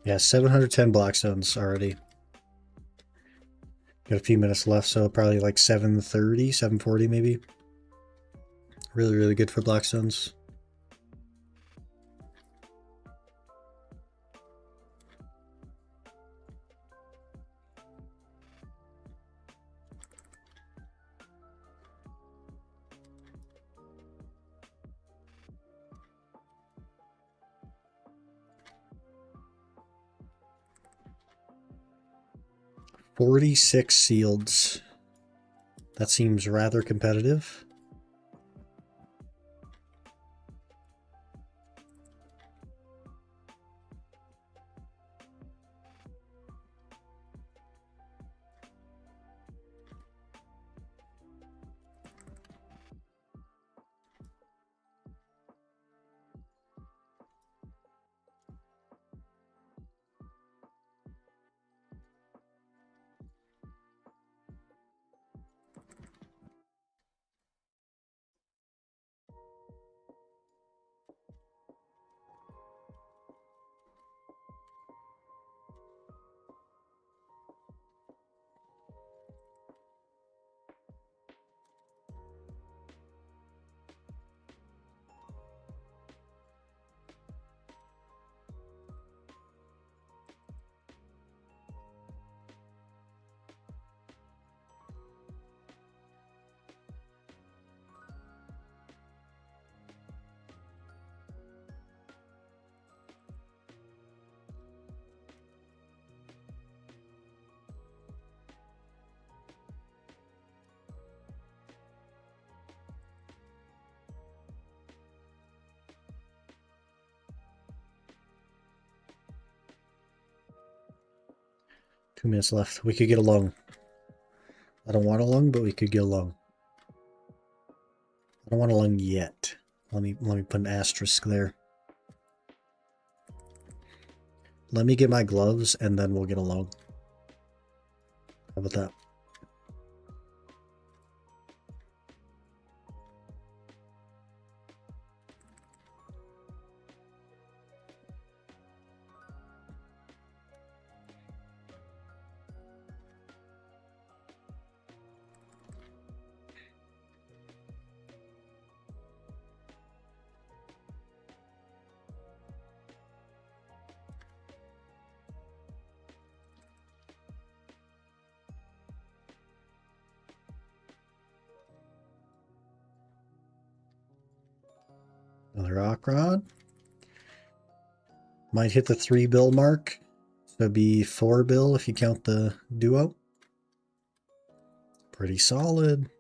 Speaker 1: Yeah, 710 Blackstones already. Got a few minutes left, so probably like 7:30, 7:40 maybe. Really, really good for Blackstones. $46 sealeds. That seems rather competitive. Two minutes left. We could get along. I don't want a lung, but we could get along. I don't want a lung yet. Let me put an asterisk there. Let me get my gloves and then we'll get along. How about that? Another rock rod. Might hit the 3 bill mark. So it'd be 4 bill if you count the duo. Pretty solid.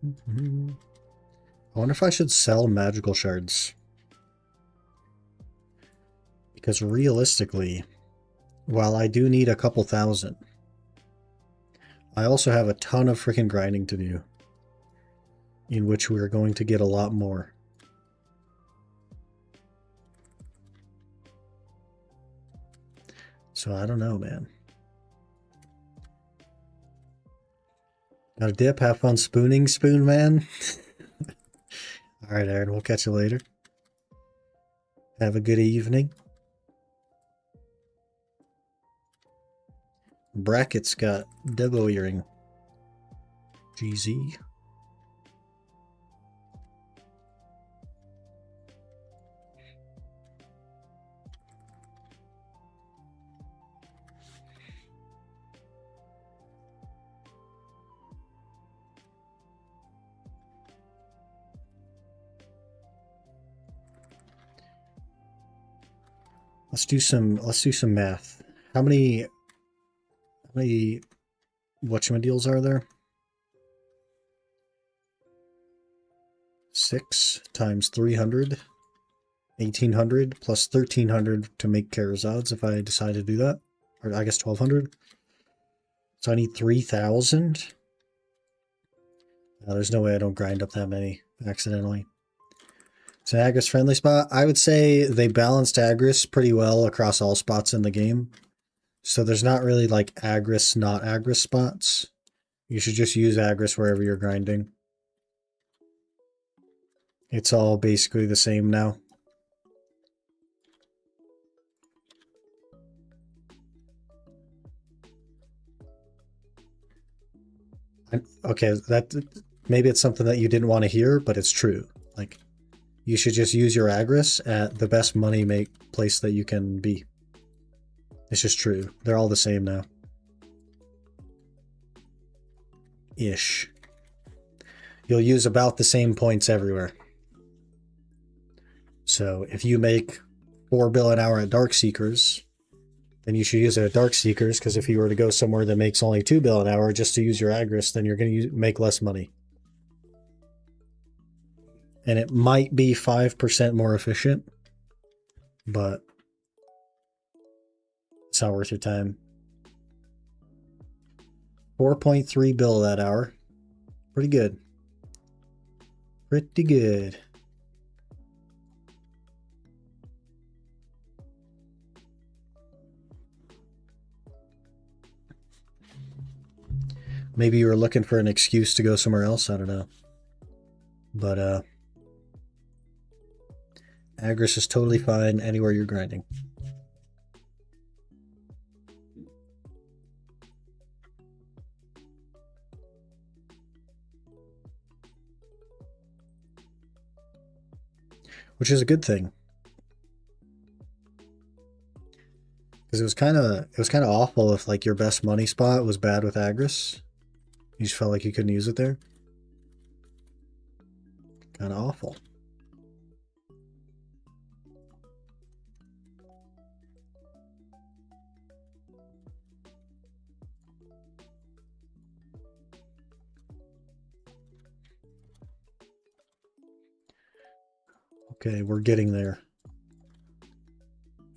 Speaker 1: I wonder if I should sell magical shards. Because realistically, while I do need a couple thousand, I also have a ton of freaking grinding to do, in which we're going to get a lot more. So I don't know, man. Got a dip. Have fun spooning, Spoon Man. All right, Aaron. We'll catch you later. Have a good evening. Brackets got Devo earring. GZ. Let's do some math. How many whatchamadeals are there? 6 times 300, 1800 plus 1300 to make Karazods if I decide to do that. Or I guess 1200. So I need 3000. There's no way I don't grind up that many accidentally. It's an Agris friendly spot. I would say they balanced Agris pretty well across all spots in the game. So there's not really like Agris, not Agris spots. You should just use Agris wherever you're grinding. It's all basically the same now. Okay, that maybe it's something that you didn't want to hear, but it's true. Like, you should just use your Agris at the best money make place that you can be. It's just true. They're all the same now. Ish. You'll use about the same points everywhere. So if you make 4 bill an hour at Dark Seekers, then you should use it at Dark Seekers, because if you were to go somewhere that makes only 2 bill an hour just to use your Agris, then you're going to make less money. And it might be 5% more efficient, but it's not worth your time. 4.3 bill that hour. Pretty good. Pretty good. Maybe you were looking for an excuse to go somewhere else. I don't know. But Agris is totally fine anywhere you're grinding. Which is a good thing. Because it was kind of awful if like your best money spot was bad with Agris. You just felt like you couldn't use it there. Kind of awful. Okay, we're getting there.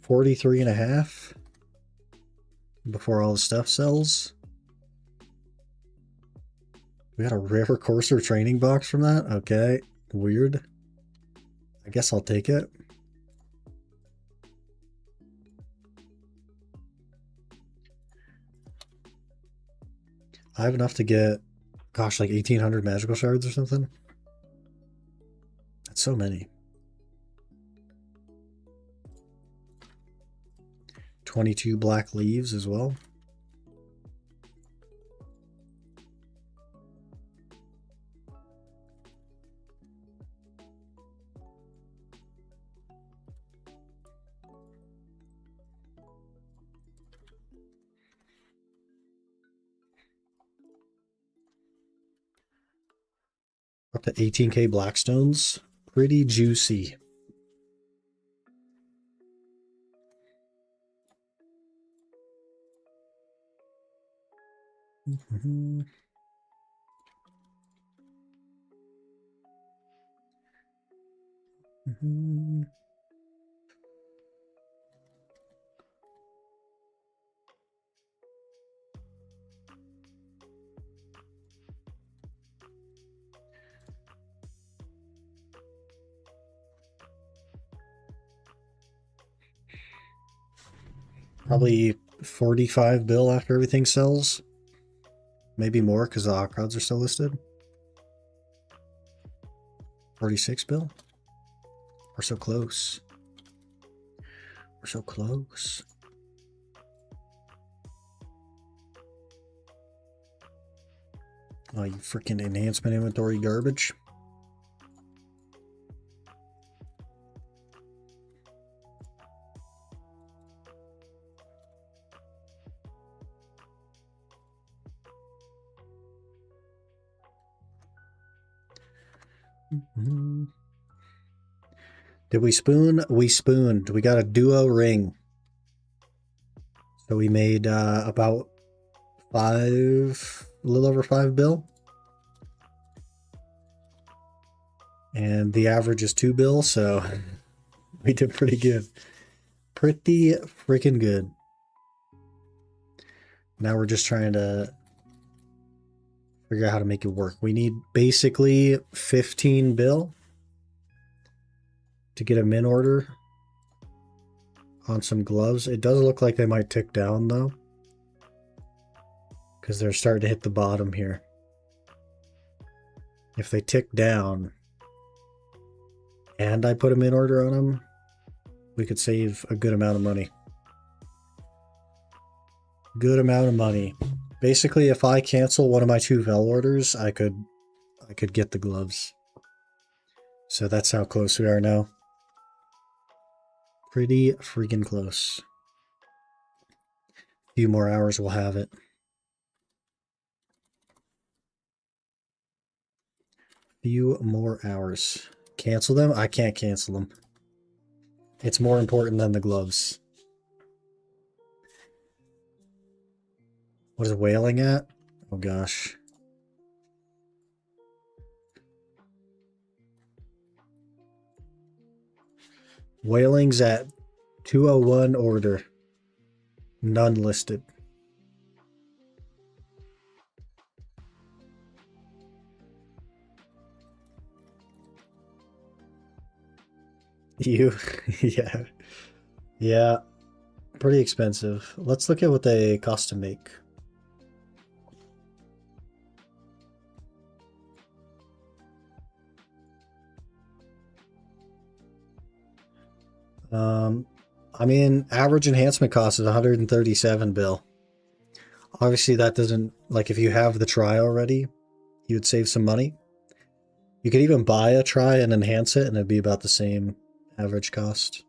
Speaker 1: 43.5 before all the stuff sells. We got a rare courser training box from that? Okay, weird. I guess I'll take it. I have enough to get, gosh, like 1,800 magical shards or something. That's so many. 22 black leaves as well. Up to 18k blackstones. Pretty juicy. Mm-hmm. Mm-hmm. Probably 45 bill after everything sells. Maybe more because the Ocrods are still listed. 46 bill. We're so close. We're so close. Oh, you freaking enhancement inventory garbage. Mm-hmm. Did we spoon? We spooned. We got a duo ring. So we made about a little over 5 bill. And the average is 2 bill, so we did pretty good. Pretty freaking good. Now we're just trying to Figure out how to make it work. We need basically 15 bill to get a min order on some gloves. It does look like they might tick down though, because they're starting to hit the bottom here. If they tick down and I put a min order on them, we could save a good amount of money. Good amount of money. Basically, if I cancel one of my 2 Vel orders, I could get the gloves. So that's how close we are now. Pretty freaking close. A few more hours, we'll have it. Few more hours. Cancel them? I can't cancel them. It's more important than the gloves. What is whaling at? Oh gosh. Whaling's at 201 order. None listed. You, yeah. Yeah. Pretty expensive. Let's look at what they cost to make. I mean, average enhancement cost is 137 bill. Obviously, that doesn't, like, if you have the try already, you would save some money. You could even buy a try and enhance it, and it'd be about the same average cost.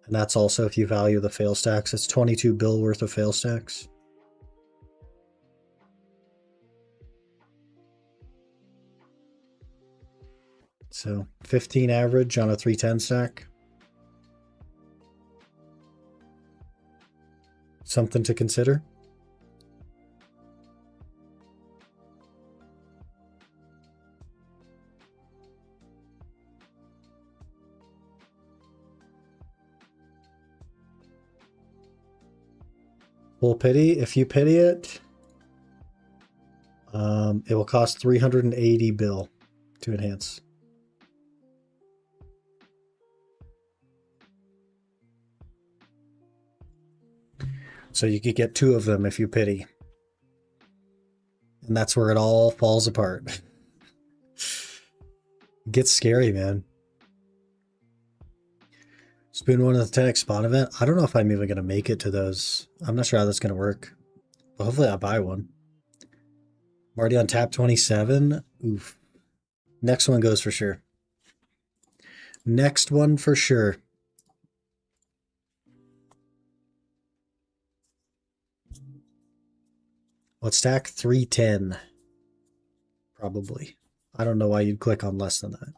Speaker 1: And that's also if you value the fail stacks. It's 22 bill worth of fail stacks. So 15 average on a 310 stack. Something to consider. Full pity. If you pity it, it will cost 380 bill to enhance. So you could get 2 of them if you pity. And that's where it all falls apart. It gets scary, man. Spoon 1 of the 10x spawn event. I don't know if I'm even going to make it to those. I'm not sure how that's going to work. But hopefully I'll buy one. I'm already on tap 27. Oof. Next one goes for sure. Next one for sure. Let's stack 310. Probably. I don't know why you'd click on less than that.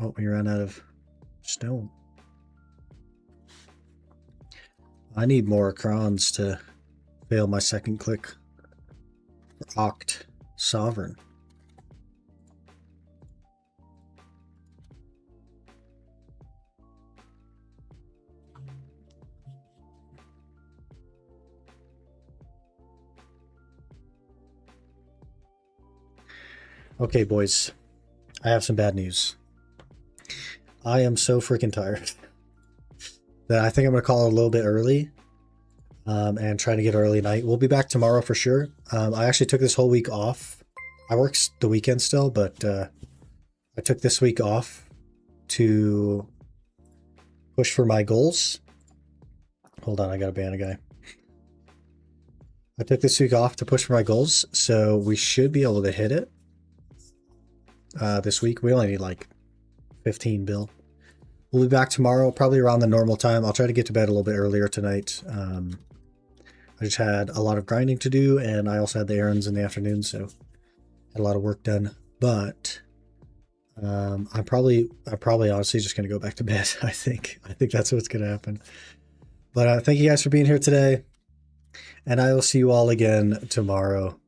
Speaker 1: Oh, we ran out of stone. I need more crons to fail my second click for Oct Sovereign. Okay, boys. I have some bad news. I am so freaking tired that I think I'm going to call it a little bit early and try to get early night. We'll be back tomorrow for sure. I actually took this whole week off. I work the weekend still, but I took this week off to push for my goals. Hold on, I got to ban a guy. I took this week off to push for my goals, so we should be able to hit it this week. We only need like 15 bill. We'll be back tomorrow, probably around the normal time. I'll try to get to bed a little bit earlier tonight. I just had a lot of grinding to do, and I also had the errands in the afternoon, so had a lot of work done. But I'm probably honestly just gonna go back to bed. I think that's what's gonna happen. But thank you guys for being here today, and I will see you all again tomorrow.